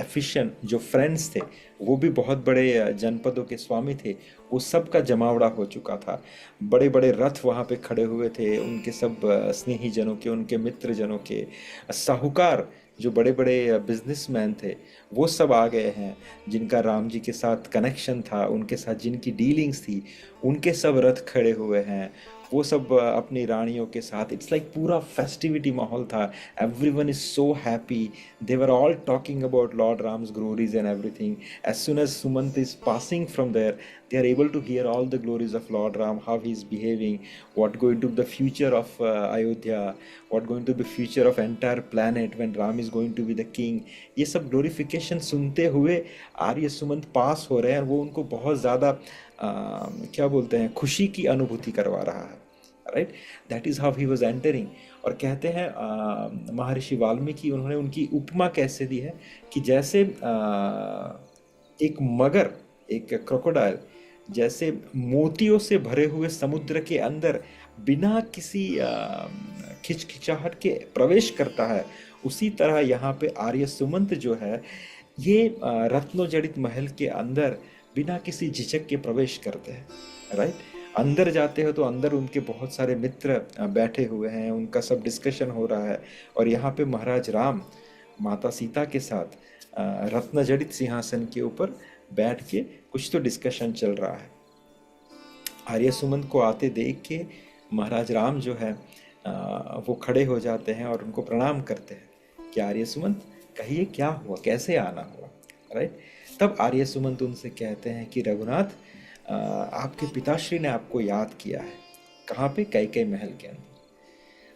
एफिशिएंट जो फ्रेंड्स थे, वो भी बहुत बड़े जनपदों के स्वामी थे, वो सब का जमावड़ा हो चुका था। बड़े बड़े रथ वहाँ पे खड़े हुए थे, उनके सब स्नेही जनों के, उनके मित्र जनों के, साहूकार जो बड़े बड़े बिजनेसमैन थे, वो सब आ गए हैं। जिनका राम जी के साथ कनेक्शन था, उनके साथ जिनकी डीलिंग्स थी, उनके सब रथ खड़े हुए हैं। वो सब अपनी रानियों के साथ, इट्स लाइक पूरा फेस्टिविटी माहौल था। Everyone is so happy, they were all talking about lord Ram's glories and everything. As soon as Sumant is passing from there, they are able to hear all the glories of Lord Ram, how he is behaving, what going to be the future of Ayodhya, what going to be future of entire planet when Ram is going to be the king। ये सब glorification सुनते हुए आर्य सुमंत पास हो रहे हैं, और वो उनको बहुत ज़्यादा क्या बोलते हैं, खुशी की अनुभूति करवा रहा है। Right, that is how he was entering. और कहते हैं महर्षि वाल्मीकि, उन्होंने उनकी उपमा कैसे दी है कि जैसे एक मगर, एक क्रोकोडाइल जैसे मोतियों से भरे हुए समुद्र के अंदर बिना किसी खिचखिचाहट के प्रवेश करता है, उसी तरह यहाँ पे आर्य सुमंत जो है ये रत्नोजड़ित महल के अंदर बिना किसी झिझक के प्रवेश करते हैं। राइट, अंदर जाते हो तो अंदर उनके बहुत सारे मित्र बैठे हुए हैं, उनका सब डिस्कशन हो रहा है, और यहाँ पे महाराज राम माता सीता के साथ रत्नजड़ित सिंहासन के ऊपर बैठ के कुछ तो डिस्कशन चल रहा है। आर्य सुमंत को आते देख के महाराज राम जो है वो खड़े हो जाते हैं और उनको प्रणाम करते हैं कि आर्य सुमंत कहिए क्या हुआ, कैसे आना हुआ। राइट, तब आर्य सुमंत उनसे कहते हैं कि रघुनाथ, आपके पिताश्री ने आपको याद किया है। कहाँ पे? कैकेयी महल के अंदर।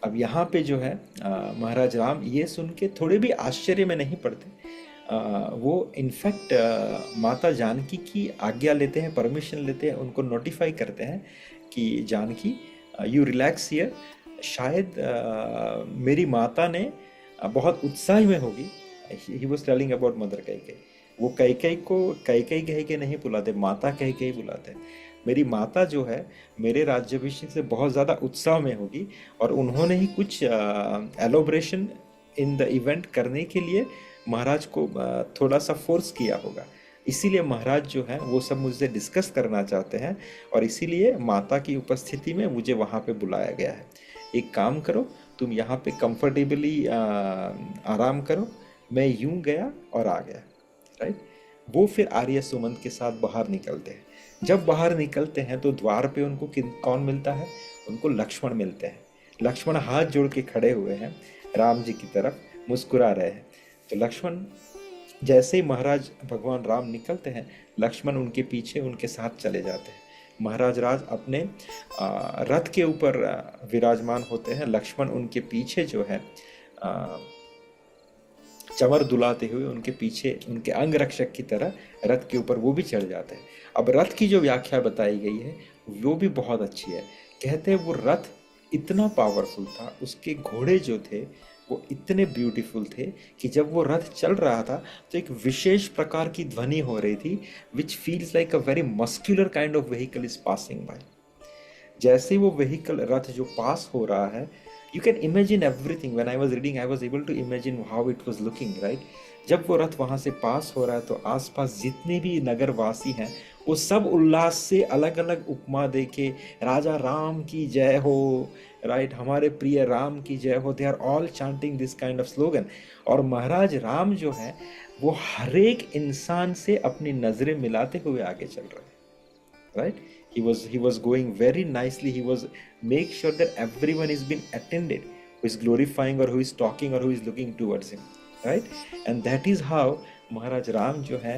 अब यहाँ पे जो है महाराज राम ये सुन के थोड़े भी आश्चर्य में नहीं पड़ते, वो इनफैक्ट माता जानकी की आज्ञा लेते हैं, परमिशन लेते हैं, उनको नोटिफाई करते हैं कि जानकी यू रिलैक्स हियर। शायद मेरी माता ने बहुत उत्साह में होगी। He was telling about mother Kaikeyi. वो कैकेयी को कैकेयी कह के नहीं बुलाते, माता कैकेयी बुलाते हैं। मेरी माता जो है मेरे राज्याभिषेक से बहुत ज़्यादा उत्साह में होगी, और उन्होंने ही कुछ एलोब्रेशन इन द इवेंट करने के लिए महाराज को थोड़ा सा फोर्स किया होगा। इसीलिए महाराज जो है वो सब मुझसे डिस्कस करना चाहते हैं, और इसीलिए माता की उपस्थिति में मुझे वहाँ पे बुलाया गया है। एक काम करो, तुम यहाँ पे कंफर्टेबली आराम करो। मैं यूं गया और आ गया। राइट, वो फिर आर्य सुमंत के साथ बाहर निकलते हैं। जब बाहर निकलते हैं तो द्वार पे उनको कौन मिलता है? उनको लक्ष्मण मिलते हैं। लक्ष्मण हाथ जोड़ के खड़े हुए हैं राम जी की तरफ, मुस्कुरा रहे हैं। तो लक्ष्मण जैसे ही महाराज भगवान राम निकलते हैं, लक्ष्मण उनके पीछे उनके साथ चले जाते हैं। महाराज राज अपने रथ के ऊपर विराजमान होते हैं, लक्ष्मण उनके पीछे जो है चमर दुलाते हुए उनके पीछे उनके अंग रक्षक की तरह रथ के ऊपर वो भी चढ़ जाते हैं। अब रथ की जो व्याख्या बताई गई है वो भी बहुत अच्छी है। कहते हैं वो रथ इतना पावरफुल था, उसके घोड़े जो थे वो इतने ब्यूटीफुल थे कि जब वो रथ चल रहा था तो एक विशेष प्रकार की ध्वनि हो रही थी, विच feels like a very muscular kind of vehicle is passing by. जैसे वो व्हीकल रथ जो पास हो रहा है, You can imagine everything. When I was reading, I was able to imagine how it was looking, right? जब वो रथ वहां से पास हो रहा है तो आसपास जितने भी नगरवासी हैं वो सब उल्लास से अलग अलग उपमा देके राजा राम की जय हो, राइट, हमारे प्रिय राम की जय हो, they are all chanting this kind of slogan. और महाराज राम जो है वो हर एक इंसान से अपनी नजरें मिलाते हुए आगे चल रहे हैं, right. He was going very nicely. He was make sure that everyone is being attended who is glorifying or who is talking or who is looking towards him, right? And that is how Maharaj Ram जो है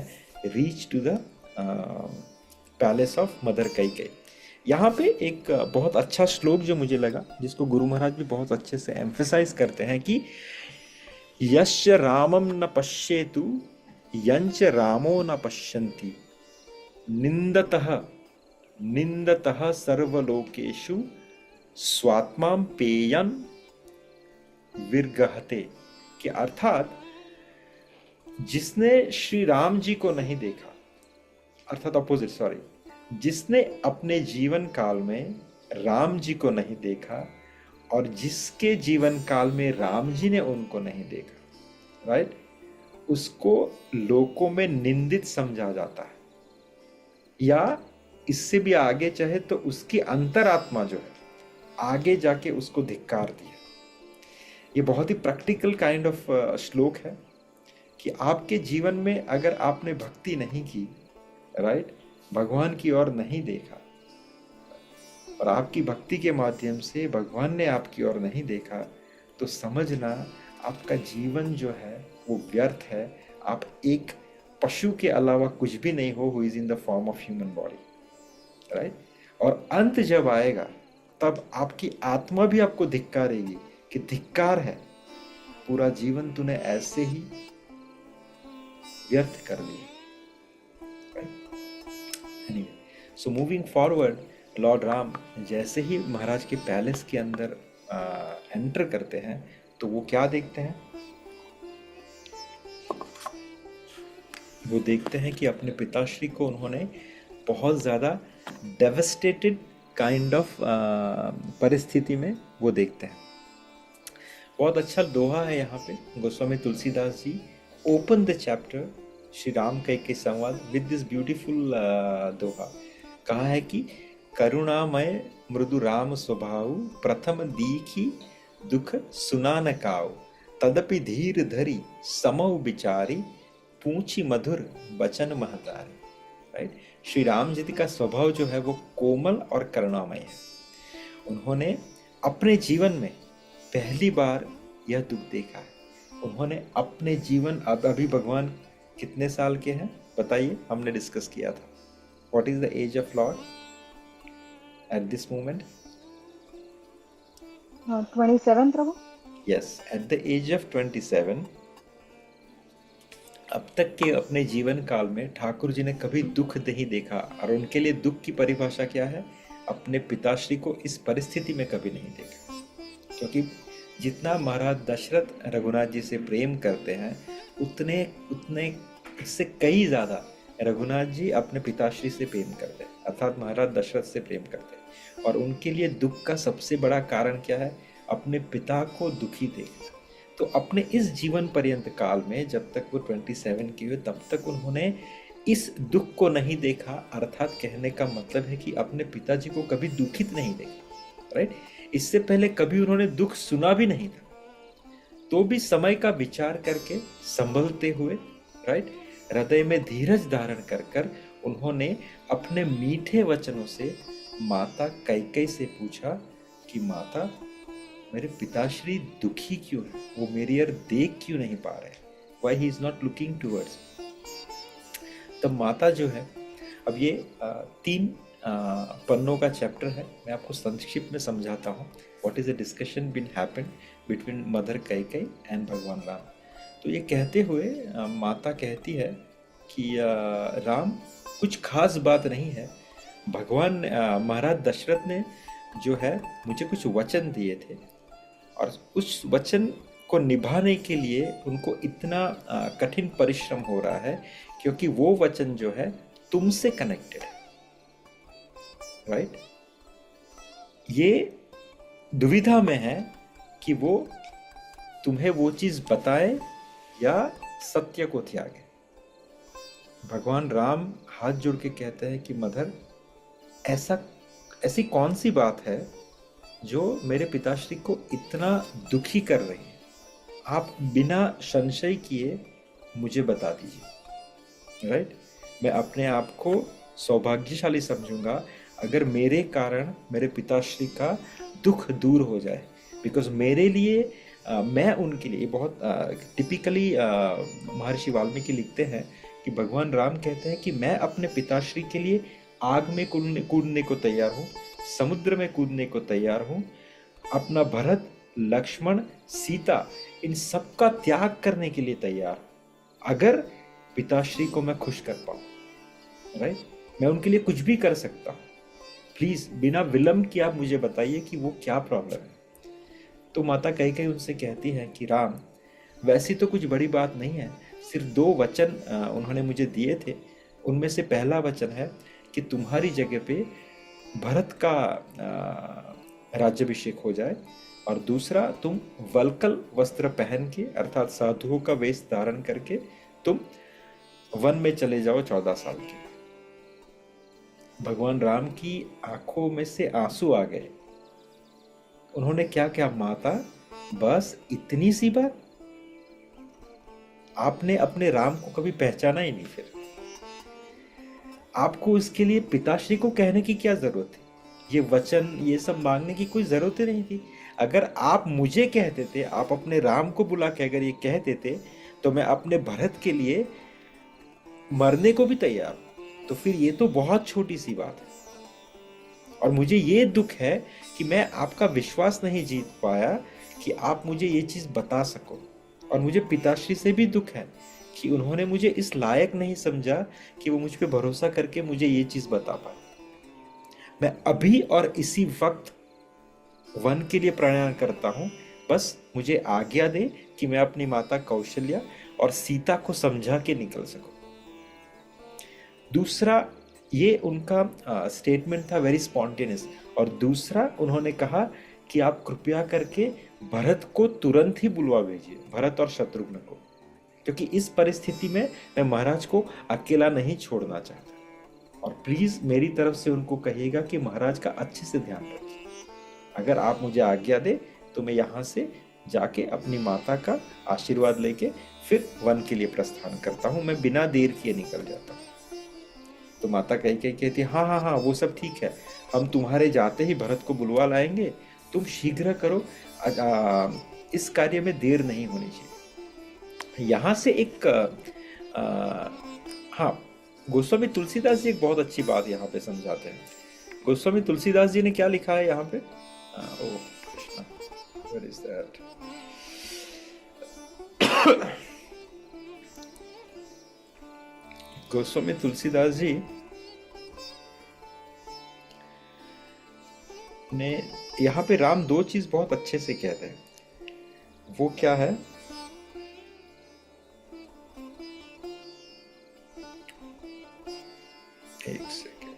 reach to the palace of Mother Kaikeyi। यहाँ पे एक बहुत अच्छा श्लोक जो मुझे लगा, जिसको गुरु महाराज भी बहुत अच्छे से एम्फेसाइज करते हैं कि यश्च रामम न पश्येतु यंच रामो न पश्यन्ति निंदतः सर्वलोकेषु स्वात्मां पेयं विर्गहते। कि अर्थात जिसने श्री राम जी को नहीं देखा, अर्थात अपोजिट, सॉरी, जिसने अपने जीवन काल में राम जी को नहीं देखा और जिसके जीवन काल में राम जी ने उनको नहीं देखा, राइट, उसको लोकों में निंदित समझा जाता है, या इससे भी आगे चाहे तो उसकी अंतरात्मा जो है आगे जाके उसको धिक्कार दिया। ये बहुत ही प्रैक्टिकल काइंड ऑफ श्लोक है कि आपके जीवन में अगर आपने भक्ति नहीं की, राइट, भगवान की ओर नहीं देखा और आपकी भक्ति के माध्यम से भगवान ने आपकी ओर नहीं देखा, तो समझना आपका जीवन जो है वो व्यर्थ है। आप एक पशु के अलावा कुछ भी नहीं हो, who is in the form of human body, right. और अंत जब आएगा तब आपकी आत्मा भी आपको धिक्कारेगी कि धिक्कार है, पूरा जीवन तूने ऐसे ही व्यर्थ कर दिया, right. Anyway, so moving forward, Lord Ram जैसे ही महाराज के पैलेस के अंदर एंटर करते हैं तो वो क्या देखते हैं? वो देखते हैं कि अपने पिताश्री को उन्होंने बहुत ज़्यादा डेवस्टेटेड काइंड ऑफ परिस्थिति में वो देखते हैं। बहुत अच्छा दोहा है यहाँ पे, Goswami Tulsidas ji open the chapter Shri Ram Kaikeyi संवाद विद दिस ब्यूटीफुल दोहा। कहा है कि करुणामय मृदु राम स्वभाव प्रथम दीखी दुख सुना न काऊ तदपि धीर धरी समौ बिचारी पूछी मधुर बचन महतारी, राइट। श्री राम जी का स्वभाव जो है वो कोमल और करुणामय है। उन्होंने अपने जीवन में पहली बार यह दुख देखा है। उन्होंने अपने जीवन, अब अभी भगवान कितने साल के हैं बताइए, हमने डिस्कस किया था। What is the age of lord at this moment? 27 प्रभु। Yes, at the age of 27 अब तक के अपने जीवन काल में ठाकुर जी ने कभी दुख नहीं देखा। और उनके लिए दुख की परिभाषा क्या है? अपने पिताश्री को इस परिस्थिति में कभी नहीं देखा। क्योंकि जितना महाराज दशरथ रघुनाथ जी से प्रेम करते हैं उतने इससे कई ज़्यादा रघुनाथ जी अपने पिताश्री से प्रेम करते हैं, अर्थात महाराज दशरथ से प्रेम करते हैं। और उनके लिए दुख का सबसे बड़ा कारण क्या है? अपने पिता को दुखी देखना। तो अपने इस जीवन पर्यंत काल में जब तक वो 27 की हुए तब तक उन्होंने इस दुख को नहीं देखा। अर्थात कहने का मतलब है कि अपने पिताजी को कभी दुखित नहीं देखा, राइट। इससे पहले कभी उन्होंने दुख सुना भी नहीं था, तो भी समय का विचार करके संभलते हुए, राइट, हृदय में धीरज धारण कर कर उन्होंने अपने मीठे वचनों से माता कैकेयी से पूछा कि माता, मेरे पिताश्री दुखी क्यों है? वो मेरी ओर देख क्यों नहीं पा रहे? Why he is not looking towards? तब माता जो है, अब ये 3 पन्नों का चैप्टर है, मैं आपको संक्षिप्त में समझाता हूँ। What is the discussion been happened between mother Kaikeyi and भगवान राम? तो ये कहते हुए माता कहती है कि राम, कुछ खास बात नहीं है। भगवान महाराज दशरथ ने जो है मुझे कुछ वचन दिए थे और उस वचन को निभाने के लिए उनको इतना कठिन परिश्रम हो रहा है क्योंकि वो वचन जो है तुमसे कनेक्टेड है, राइट। ये दुविधा में है कि वो तुम्हें वो चीज बताए या सत्य को त्यागे। भगवान राम हाथ जोड़ के कहते हैं कि मदर, ऐसी कौन सी बात है जो मेरे पिताश्री को इतना दुखी कर रही है, आप बिना संशय किए मुझे बता दीजिए। राइट? मैं अपने आप को सौभाग्यशाली समझूंगा अगर मेरे कारण मेरे पिताश्री का दुख दूर हो जाए, बिकॉज मेरे लिए मैं उनके लिए बहुत टिपिकली महर्षि वाल्मीकि लिखते हैं कि भगवान राम कहते हैं कि मैं अपने पिताश्री के लिए आग में कूदने को तैयार हूँ, समुद्र में कूदने को तैयार हूँ, अपना भरत, लक्ष्मण, सीता, इन सब का त्याग करने के लिए तैयार, अगर पिताश्री को मैं खुश कर पाऊँ। राइट? मैं उनके लिए कुछ भी कर सकता हूँ। प्लीज बिना विलंब किए आप मुझे बताइए कि वो क्या प्रॉब्लम है। तो माता कैकेयी उनसे कहती है कि राम, वैसी तो कुछ बड़ी बात नहीं है, सिर्फ 2 वचन उन्होंने मुझे दिए थे। उनमें से पहला वचन है कि तुम्हारी जगह पे भरत का राज्याभिषेक हो जाए, और दूसरा तुम वल्कल वस्त्र पहन के अर्थात साधुओं का वेश धारण करके तुम वन में चले जाओ 14 साल के। भगवान राम की आंखों में से आंसू आ गए। उन्होंने क्या क्या, माता बस इतनी सी बात? आपने अपने राम को कभी पहचाना ही नहीं, फिर आपको इसके लिए पिताश्री को कहने की क्या जरूरत थी? ये वचन, ये सब मांगने की कोई जरूरत ही नहीं थी। अगर आप मुझे कहते थे, आप अपने राम को बुला के अगर ये कहते थे, तो मैं अपने भरत के लिए मरने को भी तैयार हूं। तो फिर ये तो बहुत छोटी सी बात है। और मुझे ये दुख है कि मैं आपका विश्वास नहीं जीत पाया कि आप मुझे ये चीज बता सको। और मुझे पिताश्री से भी दुख है कि उन्होंने मुझे इस लायक नहीं समझा कि वो मुझ पे भरोसा करके मुझे ये चीज बता पाए। मैं अभी और इसी वक्त वन के लिए प्रयाण करता हूं। बस मुझे आज्ञा दे कि मैं अपनी माता कौशल्या और सीता को समझा के निकल सकूं। दूसरा, ये उनका स्टेटमेंट था वेरी स्पॉन्टेनियस। और दूसरा, उन्होंने कहा कि आप कृपया करके भरत को तुरंत ही बुलवा भेजिए, भरत और शत्रुघ्न को, क्योंकि इस परिस्थिति में मैं महाराज को अकेला नहीं छोड़ना चाहता। और प्लीज मेरी तरफ से उनको कहिएगा कि महाराज का अच्छे से ध्यान रखिए। अगर आप मुझे आज्ञा दे तो मैं यहाँ से जाके अपनी माता का आशीर्वाद लेके फिर वन के लिए प्रस्थान करता हूँ। मैं बिना देर किए निकल जाता हूँ। तो माता कैकेयी कहती, हाँ हाँ हाँ, वो सब ठीक है, हम तुम्हारे जाते ही भरत को बुलवा लाएंगे, तुम शीघ्र करो, इस कार्य में देर नहीं होनी चाहिए। यहाँ से एक हाँ, गोस्वामी तुलसीदास जी एक बहुत अच्छी बात यहाँ पे समझाते हैं। गोस्वामी तुलसीदास जी ने क्या लिखा है यहाँ पे? Oh Krishna, where is that? Goswami Tulsidas ji ने यहाँ पे राम 2 चीज बहुत अच्छे से कहते हैं। वो क्या है? एक सेकेंड।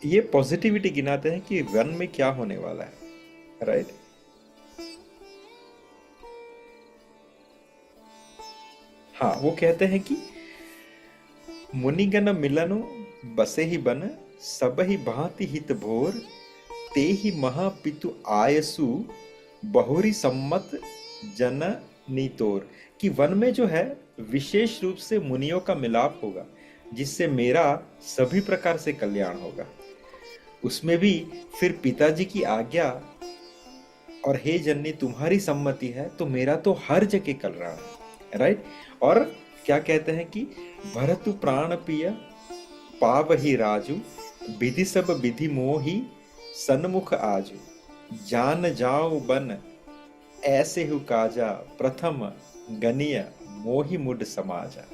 ये पॉजिटिविटी गिनाते हैं कि वन में क्या होने वाला है। राइट? हाँ, वो कहते हैं कि मुनिगण मिलनु बसे ही बन, सब ही भांति हित भोर, ते ही महापितु आयसु बहुरी सम्मत जन नीतोर। कि वन में जो है विशेष रूप से मुनियों का मिलाप होगा, जिससे मेरा सभी प्रकार से कल्याण होगा। उसमें भी फिर पिताजी की आज्ञा और हे जननी तुम्हारी सम्मति है, तो मेरा तो हर जगह कल्याण है। राइट? और क्या कहते हैं कि भरतु प्राण पिय पावहि राजू, विधि सब विधि मोहि सन्मुख आजू, जान जाओ बन ऐसे हु काजा, प्रथम गनीय मोहि मुड समाजा।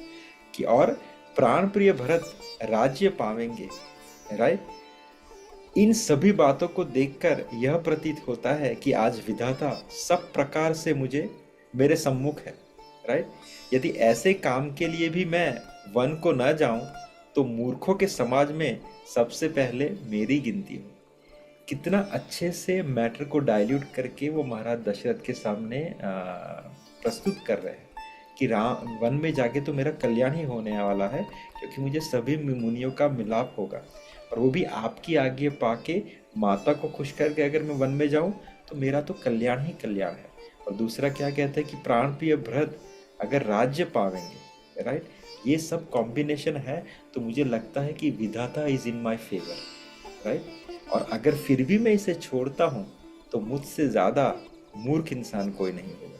कि और प्राण प्रिय भरत राज्य पावेंगे। राइट? इन सभी बातों को देखकर यह प्रतीत होता है कि आज विधाता सब प्रकार से मुझे मेरे सम्मुख है। राइट? यदि ऐसे काम के लिए भी मैं वन को न जाऊं तो मूर्खों के समाज में सबसे पहले मेरी गिनती हो। कितना अच्छे से मैटर को डाइल्यूट करके वो महाराज दशरथ के सामने प्रस्तुत कर रहे हैं कि राम वन में जाके तो मेरा कल्याण ही होने वाला है, क्योंकि मुझे सभी मुनियों का मिलाप होगा, और वो भी आपकी आज्ञा पाके माता को खुश करके अगर मैं वन में जाऊं तो मेरा तो कल्याण ही कल्याण है। और दूसरा क्या कहते हैं कि प्राण प्रिय भरत अगर राज्य पावेंगे, राइट, ये सब कॉम्बिनेशन है, तो मुझे लगता है कि विधाता is in my favour, right. और अगर फिर भी मैं इसे छोड़ता हूँ तो मुझसे ज़्यादा मूर्ख इंसान कोई नहीं होगा।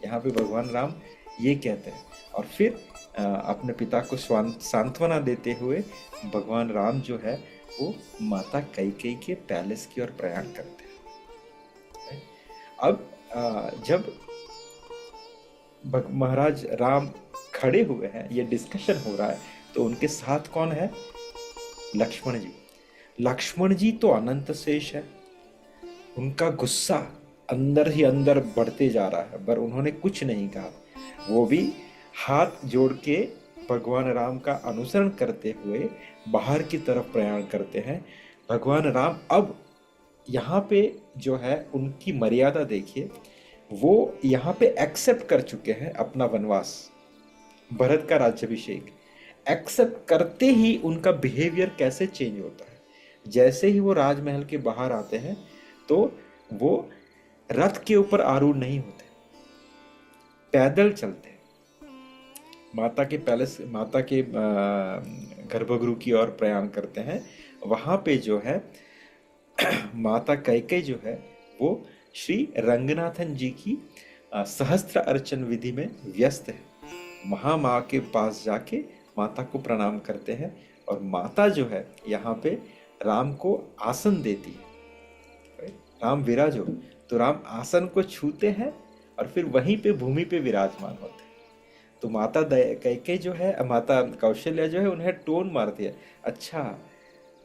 यहाँ पे भगवान राम ये कहते हैं। और फिर अपने पिता को सांत्वना देते हुए भगवान राम जो है वो माता कैकेयी के पैलेस की ओर प्रयाण करते हैं। अब जब महाराज राम खड़े हुए हैं, ये डिस्कशन हो रहा है, तो उनके साथ कौन है? लक्ष्मण जी। लक्ष्मण जी तो अनंत शेष है, उनका गुस्सा अंदर ही अंदर बढ़ते जा रहा है, पर उन्होंने कुछ नहीं कहा। वो भी हाथ जोड़ के भगवान राम का अनुसरण करते हुए बाहर की तरफ प्रयाण करते हैं। भगवान राम अब यहाँ पे जो है उनकी मर्यादा देखिए, वो यहाँ पे एक्सेप्ट कर चुके हैं अपना वनवास, भरत का राज्याभिषेक एक्सेप्ट करते ही उनका बिहेवियर कैसे चेंज होता है। जैसे ही वो राजमहल के बाहर आते हैं तो वो रथ के ऊपर आरूढ़ नहीं होते, पैदल चलते हैं, माता के पैलेस, माता के गर्भगृह की ओर प्रयाण करते हैं। वहां पे जो है माता कैकेयी जो है वो श्री रंगनाथन जी की सहस्त्र अर्चन विधि में व्यस्त है। महामाँ के पास जाके माता को प्रणाम करते हैं, और माता जो है यहाँ पे राम को आसन देती है। राम विराजो, तो राम आसन को छूते हैं और फिर वहीं पे भूमि पे विराजमान होते हैं। तो माता कैकेयी जो है, माता कौशल्या जो है, उन्हें टोन मारती है, अच्छा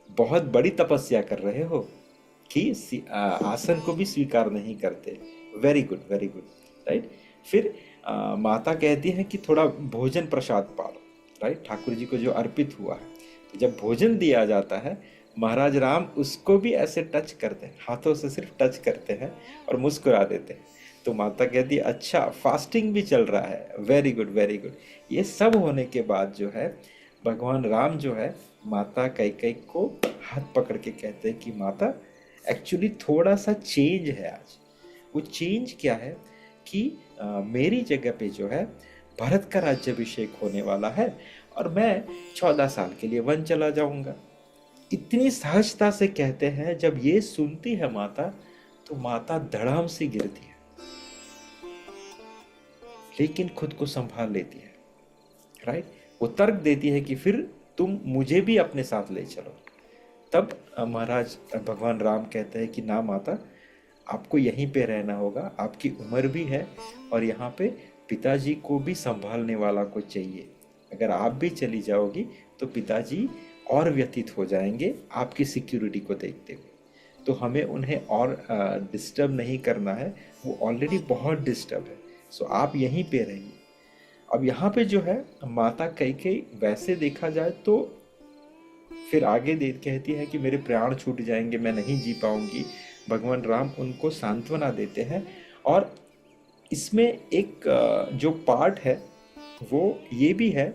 बहुत बड़ी तपस्या कर रहे हो कि आसन को भी स्वीकार नहीं करते, very good very good, right. फिर माता कहती है कि थोड़ा भोजन प्रसाद पालो, राइट, ठाकुर जी को जो अर्पित हुआ है। तो जब भोजन दिया जाता है, महाराज राम उसको भी ऐसे टच करते हैं, हाथों से सिर्फ टच करते हैं और मुस्कुरा देते हैं। तो माता कहती है अच्छा फास्टिंग भी चल रहा है, वेरी गुड वेरी गुड। ये सब होने के बाद जो है भगवान राम जो है माता कैकेयी को हाथ पकड़ के कहते हैं कि माता एक्चुअली थोड़ा सा चेंज है आज। वो चेंज क्या है कि मेरी जगह पे जो है भरत का राज्याभिषेक होने वाला है और मैं 14 साल के लिए वन चला जाऊंगा। इतनी सहजता से कहते हैं, जब ये सुनती है माता तो माता धड़ाम से गिरती है, लेकिन खुद को संभाल लेती है, राइट। वो तर्क देती है कि फिर तुम मुझे भी अपने साथ ले चलो। तब महाराज भगवान राम कहते हैं कि ना माता, आपको यहीं पे रहना होगा, आपकी उम्र भी है और यहाँ पे पिताजी को भी संभालने वाला को चाहिए। अगर आप भी चली जाओगी तो पिताजी और व्यतीत हो जाएंगे आपकी सिक्योरिटी को देखते हुए। तो हमें उन्हें और डिस्टर्ब नहीं करना है, वो ऑलरेडी बहुत डिस्टर्ब है, सो आप यहीं पे रहिए। अब यहाँ पे जो है माता कैकेयी वैसे देखा जाए तो फिर आगे कहती है कि मेरे प्राण छूट जाएंगे, मैं नहीं जी पाऊंगी। भगवान राम उनको सांत्वना देते हैं। और इसमें एक जो पार्ट है वो ये भी है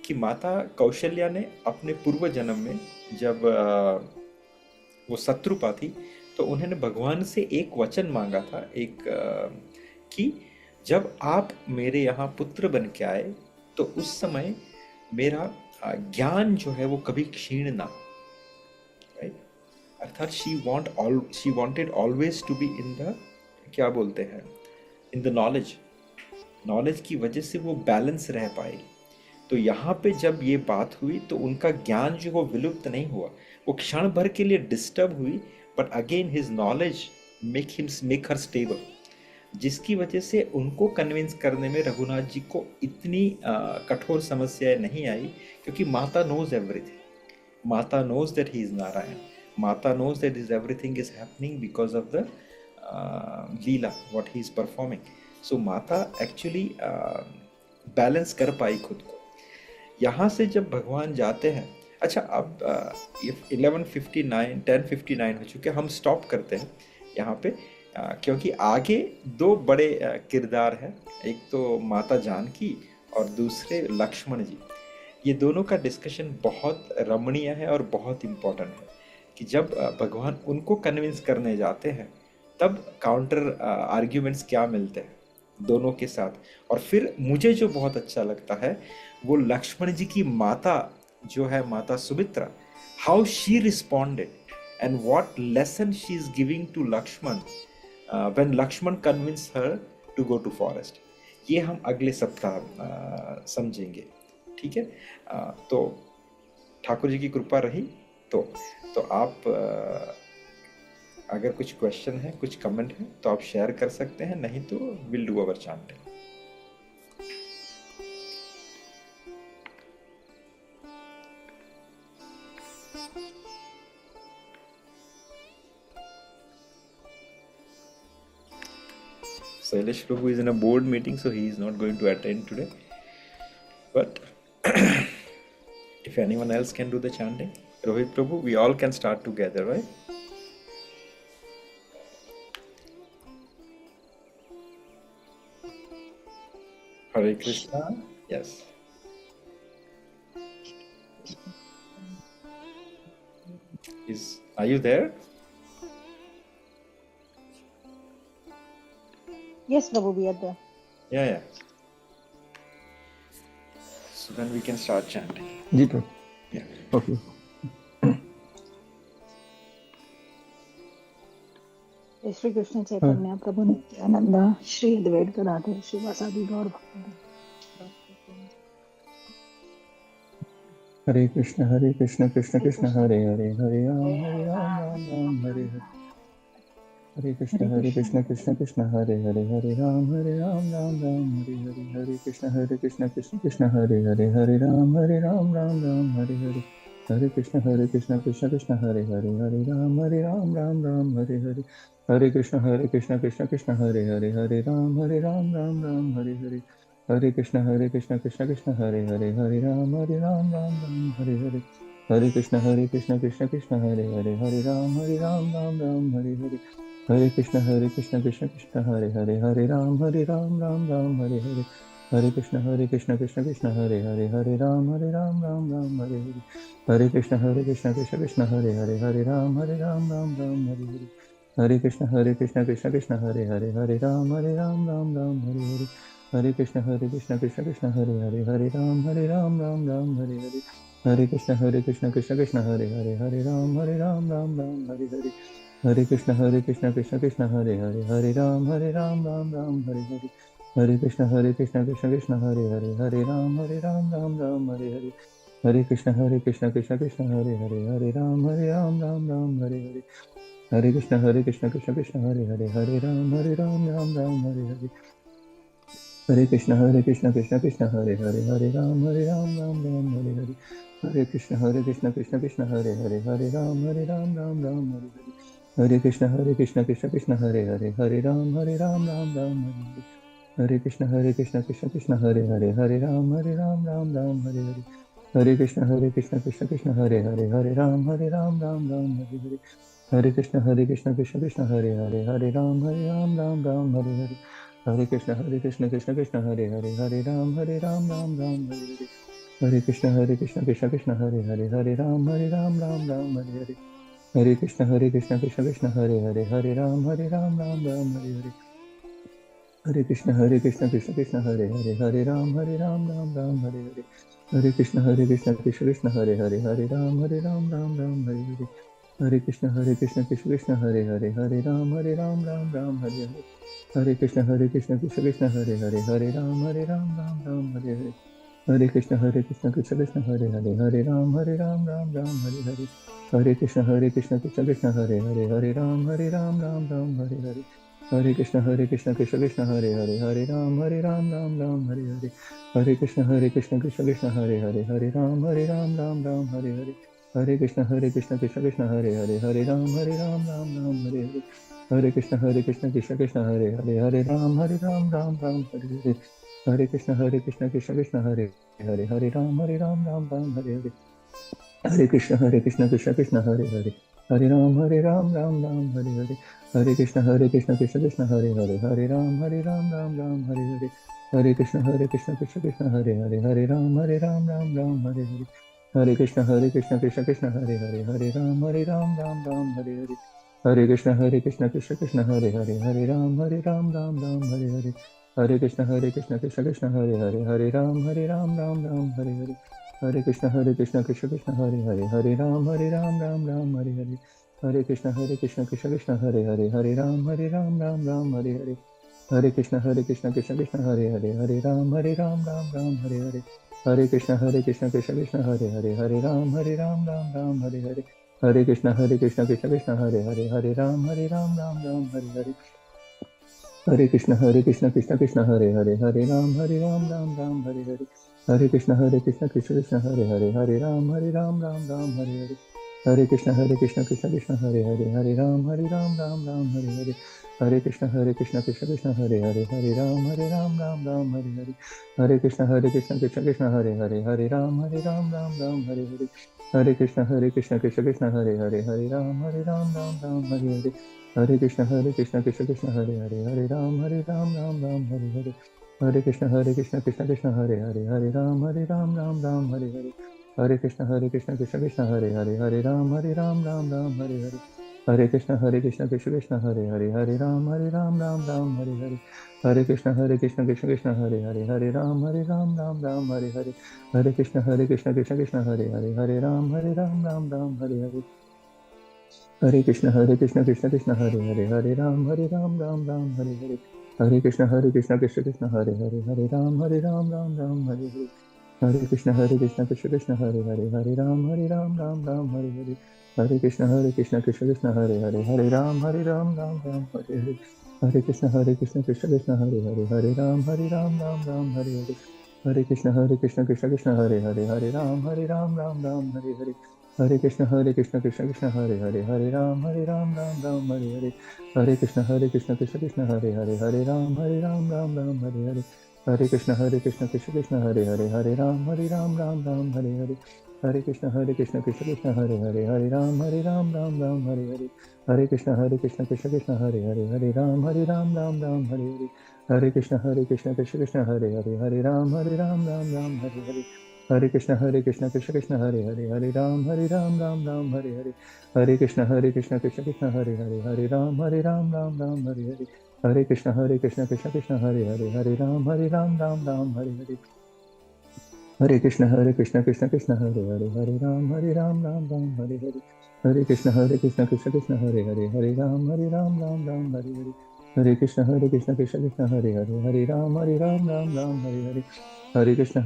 कि माता कौशल्या ने अपने पूर्व जन्म में जब वो शत्रुपा थी तो उन्होंने भगवान से एक वचन मांगा था, एक कि जब आप मेरे यहाँ पुत्र बन के आए तो उस समय मेरा ज्ञान जो है वो कभी क्षीण ना हो, राइट। अर्थात she wanted always to be in the, क्या बोलते हैं, इन द नॉलेज की वजह से वो बैलेंस रह पाएगी। तो यहाँ पे जब ये बात हुई तो उनका ज्ञान जो वो विलुप्त नहीं हुआ, वो क्षण भर के लिए डिस्टर्ब हुई, but again his knowledge make her stable, जिसकी वजह से उनको कन्विंस करने में रघुनाथ जी को इतनी कठोर समस्याएं नहीं आई, क्योंकि Mata knows everything. Mata knows that he is Narayan, Mata knows that is everything is happening because of the lila what he is performing. So Mata actually balance कर पाई खुद को। यहाँ से जब भगवान जाते हैं अच्छा, अब ये 11:59 10:59 हो चुके, हम स्टॉप करते हैं यहाँ पे, क्योंकि आगे दो बड़े किरदार हैं, एक तो माता जानकी और दूसरे लक्ष्मण जी। ये दोनों का डिस्कशन बहुत रमणीय है और बहुत इम्पोर्टेंट है, कि जब भगवान उनको कन्विंस करने जाते हैं तब काउंटर आर्ग्यूमेंट्स क्या मिलते हैं दोनों के साथ। और फिर मुझे जो बहुत अच्छा लगता है वो लक्ष्मण जी की माता जो है, माता Sumitra, how she responded and what lesson she is giving to Lakshman when Lakshman convince her to go to forest. ये हम अगले सप्ताह समझेंगे, ठीक है। तो ठाकुर जी की कृपा रही तो आप अगर कुछ क्वेश्चन है, कुछ कमेंट है तो आप शेयर कर सकते हैं, नहीं तो will do our chanting. Sailesh Prabhu is in a board meeting, so he is not going to attend today. But if anyone else can do the chanting, Rohit Prabhu, we all can start together, right? Hare Krishna. Yes. Are you there? Yes, Prabhu, we are there. Yeah. So then we can start chanting. जी प्रभु। Yeah. ओके। श्री कृष्ण चैतन्य प्रभु नित्यानंद श्री अद्वैत गदाधर श्रीवासादि गौर भक्त। हरे कृष्ण कृष्ण कृष्ण हरे हरे हरे राम राम राम हरे हरे। हरे कृष्ण कृष्ण कृष्ण हरे हरे हरे राम राम राम हरे हरे। हरे कृष्ण कृष्ण हरे हरे हरे राम राम राम हरे हरे। हरे कृष्ण कृष्ण कृष्ण हरे हरे हरे राम राम राम हरे हरे। हरे कृष्ण कृष्ण कृष्ण हरे हरे हरे राम राम हरे हरे। हरे कृष्ण कृष्ण कृष्ण हरे हरे हरे राम राम हरे हरे। हरे कृष्ण कृष्ण कृष्ण हरे हरे हरे राम राम हरे हरे। हरे कृष्ण कृष्ण कृष्ण हरे हरे हरे राम राम हरे हरे। हरे कृष्ण कृष्ण कृष्ण हरे हरे हरे राम राम हरे हरे। हरे कृष्ण कृष्ण कृष्ण हरे हरे हरे राम राम हरे हरे। हरे कृष्ण कृष्ण कृष्ण हरे हरे हरे राम राम हरे हरे। हरे कृष्ण कृष्ण कृष्ण हरे हरे हरे राम राम हरे हरे। हरे कृष्ण कृष्ण कृष्ण हरे हरे हरे राम राम हरे हरे। हरे कृष्ण कृष्ण कृष्ण हरे हरे हरे राम राम हरे हरे। हरे कृष्ण कृष्ण कृष्ण हरे हरे हरे राम राम हरे हरे। हरे कृष्ण कृष्ण कृष्ण हरे हरे हरे राम राम हरे हरे। हरे कृष्ण कृष्ण कृष्ण हरे हरे हरे राम राम हरे हरे। हरे कृष्ण कृष्ण कृष्ण हरे हरे हरे राम राम हरे हरे। हरे कृष्ण कृष्ण कृष्ण हरे हरे हरे राम राम हरे हरे। हरे कृष्ण कृष्ण कृष्ण हरे हरे हरे राम राम हरे हरे। हरे कृष्ण कृष्ण कृष्ण हरे हरे राम राम हरे हरे। हरे कृष्ण कृष्ण कृष्ण हरे हरे राम राम हरे हरे। हरे कृष्ण कृष्ण कृष्ण हरे राम राम हरे हरे। हरे कृष्ण कृष्ण कृष्ण हरे राम राम हरे हरे। हरे कृष्ण कृष्ण कृष्ण हरे राम राम हरे हरे। हरे कृष्ण कृष्ण कृष्ण हरे राम राम हरे हरे। हरे कृष्ण कृष्ण कृष्ण हरे राम राम हरे हरे। हरे कृष्ण कृष्ण कृष्ण हरे राम हरे हरे। हरे कृष्ण कृष्ण कृष्ण हरे राम हरे हरे। हरे कृष्ण कृष्ण कृष्ण हरे राम हरे हरे। हरे कृष्ण कृष्ण कृष्ण हरे राम हरे हरे। हरे कृष्ण कृष्ण कृष्ण हरे राम हरे हरे। हरे कृष्ण कृष्ण कृष्ण हरे राम हरे हरे। हरे कृष्ण कृष्ण कृष्ण हरे राम हरे हरे। हरे कृष्ण कृष्ण कृष्ण हरे राम हरे हरे। हरे कृष्ण कृष्ण कृष्ण हरे राम हरे हरे। हरे Krishna Krishna Krishna Hare Hare Ram Hare Hare. Hare Krishna Krishna Krishna Hare Hare, Hare Ram Ram Hare Hare, Hare Krishna Krishna Krishna Hare Hare, Hare Ram Ram Hare Hare, Hare Krishna Krishna Hare Hare, Hare Ram Ram Hare Hare, Hare Krishna Krishna Hare Hare, Hare Ram Ram Hare Hare, Hare Krishna Krishna Hare Hare, Hare Ram Ram Hare Hare, Hare Krishna Krishna Hare Hare, Hare Ram Ram Hare Hare, Hare Krishna Krishna Krishna Hare Hare, Hare Ram Ram Hare Hare, Hare Krishna Krishna Hare Hare, Hare Ram Ram Hare Hare, Hare Krishna Krishna Hare Hare, Hare Ram Ram Hare Hare, Hare Krishna Krishna Hare Hare, Hare Ram Ram Hare Hare, Hare Krishna Krishna Hare Hare, Hare Ram Ram Hare Hare, Hare Krishna Krishna Hare Hare, Hare Ram Ram Hare Hare, Hare Krishna Krishna Hare Hare, Hare Ram Ram Hare Hare, Hare Krishna Krishna Hare Hare, Hare Ram Ram Hare Hare, Hare Krishna Krishna Hare Hare, Hare Ram Ram Hare Hare, Hare Krishna Krishna Hare Hare, Hare Ram Ram Hare Hare, Hare Krishna Krishna Hare Hare, Hare Ram Ram Hare Hare, Hare Krishna Krishna Hare Hare, Hare Ram Ram Hare Hare, Hare Krishna Krishna Hare Hare, Hare Ram Ram Hare Hare, Hare Krishna Krishna Hare Hare, Hare Ram Ram Hare Hare, Hare Krishna Krishna Hare Hare, Hare Ram Ram Hare Hare, Hare Krishna Krishna Hare Hare, Hare Ram Ram Hare Hare, Hare Krishna Krishna Hare Hare, Hare Ram Ram Hare Hare, Hare Krishna Krishna Hare Hare, Hare Ram Ram Hare Hare, Hare Krishna Krishna Hare Hare, Hare Ram Ram Hare Hare, Hare Krishna Krishna Hare Hare, Hare Ram Ram Hare Hare, Hare Krishna Krishna Hare Hare, Hare Ram Ram Hare Hare, Hare Krishna Krishna Hare Hare, Hare Ram Ram Hare Hare, Hare Krishna Krishna Hare Hare, Hare Ram Ram Hare Hare, Hare Krishna Krishna Hare Hare, Hare Ram Ram Hare Hare, Hare Krishna Krishna Hare Hare, Hare Ram Ram Hare Hare, Hare Krishna Krishna Hare Hare, Hare Ram Ram Hare Hare, Hare Krishna Krishna Hare Hare, Hare Ram Ram Hare Hare, Hare Krishna Krishna Hare Hare, Hare Ram Ram Hare Hare, Hare Krishna Krishna Hare Hare, Hare Ram Ram Hare Hare, Hare Krishna Krishna Hare Hare, Hare Ram Ram Hare Hare, Hare Krishna Krishna Hare Hare, Hare Ram Ram Hare Hare, Hare Krishna Krishna Hare Hare, Hare Ram Ram Hare Hare, Hare Krishna Krishna Hare Hare, Hare Ram Ram Hare Hare, Hare Krishna Krishna Hare Hare, Hare Ram Ram Hare Hare, Hare Krishna Krishna Hare Hare, Hare Ram Ram Hare Hare, Hare Krishna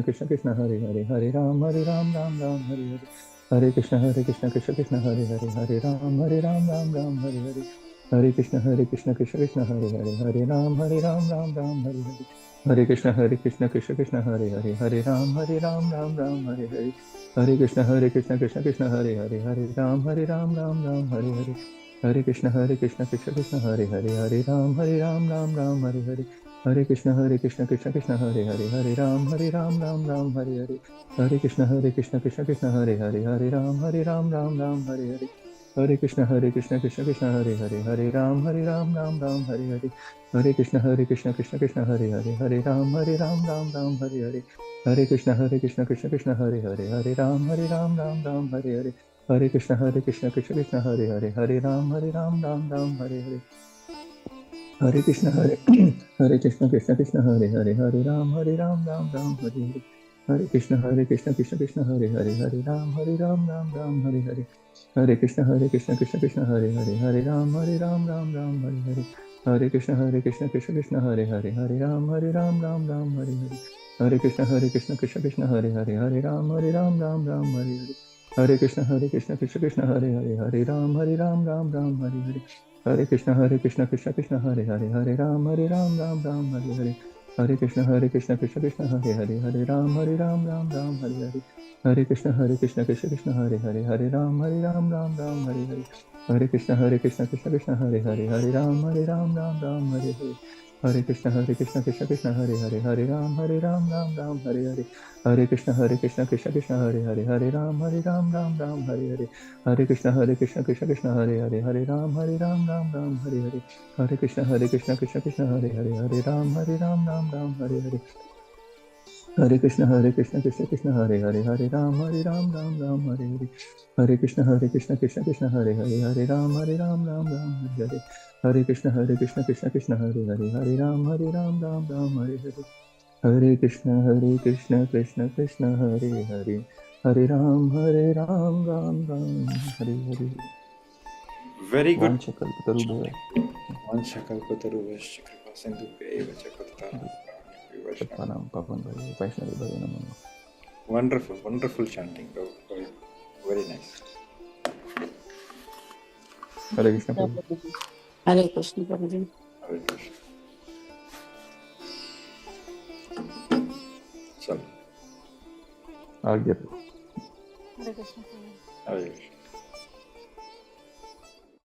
Krishna Hare Hare, Hare Ram Ram Hare Hare, Hare Krishna Krishna Hare Hare, Hare Ram Ram Hare Hare, Hare Krishna Krishna Hare Hare, Hare Ram Ram Hare Hare, Hare Krishna Krishna Hare Hare, Hare Ram Ram Hare Hare, Hare Krishna Krishna Hare Hare, Hare Ram Ram Hare Hare, Hare Krishna Krishna Hare Hare, Hare Ram Ram Hare Hare, Hare Krishna Krishna Hare Hare, Hare Ram Ram Hare Hare, Hare Krishna Krishna Hare Hare, Hare Ram Ram Hare Hare, Hare Krishna Krishna Hare Hare, Hare Ram Ram Hare Hare, Hare Krishna Krishna Hare Hare, Hare Ram Ram Hare Hare, Hare Krishna Krishna Hare Hare, Hare Ram Ram Hare Hare, Hare Krishna Krishna Hare Hare, Hare Ram Ram Hare Hare, Hare Krishna Hare Krishna Hare Hare, Hare Ram Ram Hare Hare, Hare Krishna Krishna Hare Hare, Hare Ram Ram Hare Hare, Hare Krishna Krishna Hare Hare, Hare Ram Ram Hare Hare, Hare Krishna Krishna Hare Hare, Hare Ram Ram Hare Hare, Hare Krishna Krishna Hare Hare, Hare Ram Ram Hare Hare, Hare Krishna Krishna Hare Hare, Hare Ram Ram Hare Hare, Hare Krishna Krishna Hare Hare, Hare Ram Ram Hare Hare, Hare Krishna Krishna Hare Hare, Hare Ram Ram Hare Hare, Hare Krishna Krishna Hare Hare, Hare Ram Ram Hare Hare, Hare Krishna Krishna Hare Hare, Hare Ram Ram Hare Hare, Hare Krishna Krishna Krishna Hare Hare Hare Ram Ram Ram Hare Hare Hare Krishna Krishna Krishna Hare Hare Hare Ram Ram Ram Hare Hare Hare Krishna Krishna Krishna Hare Hare Hare Ram Ram Hare Hare Hare Krishna Krishna Krishna Hare Hare Hare Ram Ram Hare Hare Hare Krishna Krishna Krishna Hare Hare Hare Ram Ram Hare Hare Hare Krishna Krishna Krishna Hare Hare Hare Ram Ram Hare Hare Hare Krishna Krishna Krishna Hare Hare Hare Ram Ram Hare Hare Hare Krishna Krishna Krishna Hare Hare Hare Ram Ram Hare Hare Very good. Vanchakalpatarubhaya Vanchakalpatarubhascha kripa sindhubhya cha patitaram Patpanam Pavanbhaya Vaishnavibhaya Namo. Wonderful, wonderful chanting. Oh, very, very nice. Hare Krishna Prabhu. Hare Krishna Prabhuji. Hare Krishna. Chalo. Agya Prabhu. Hare Krishna. Hare Krishna.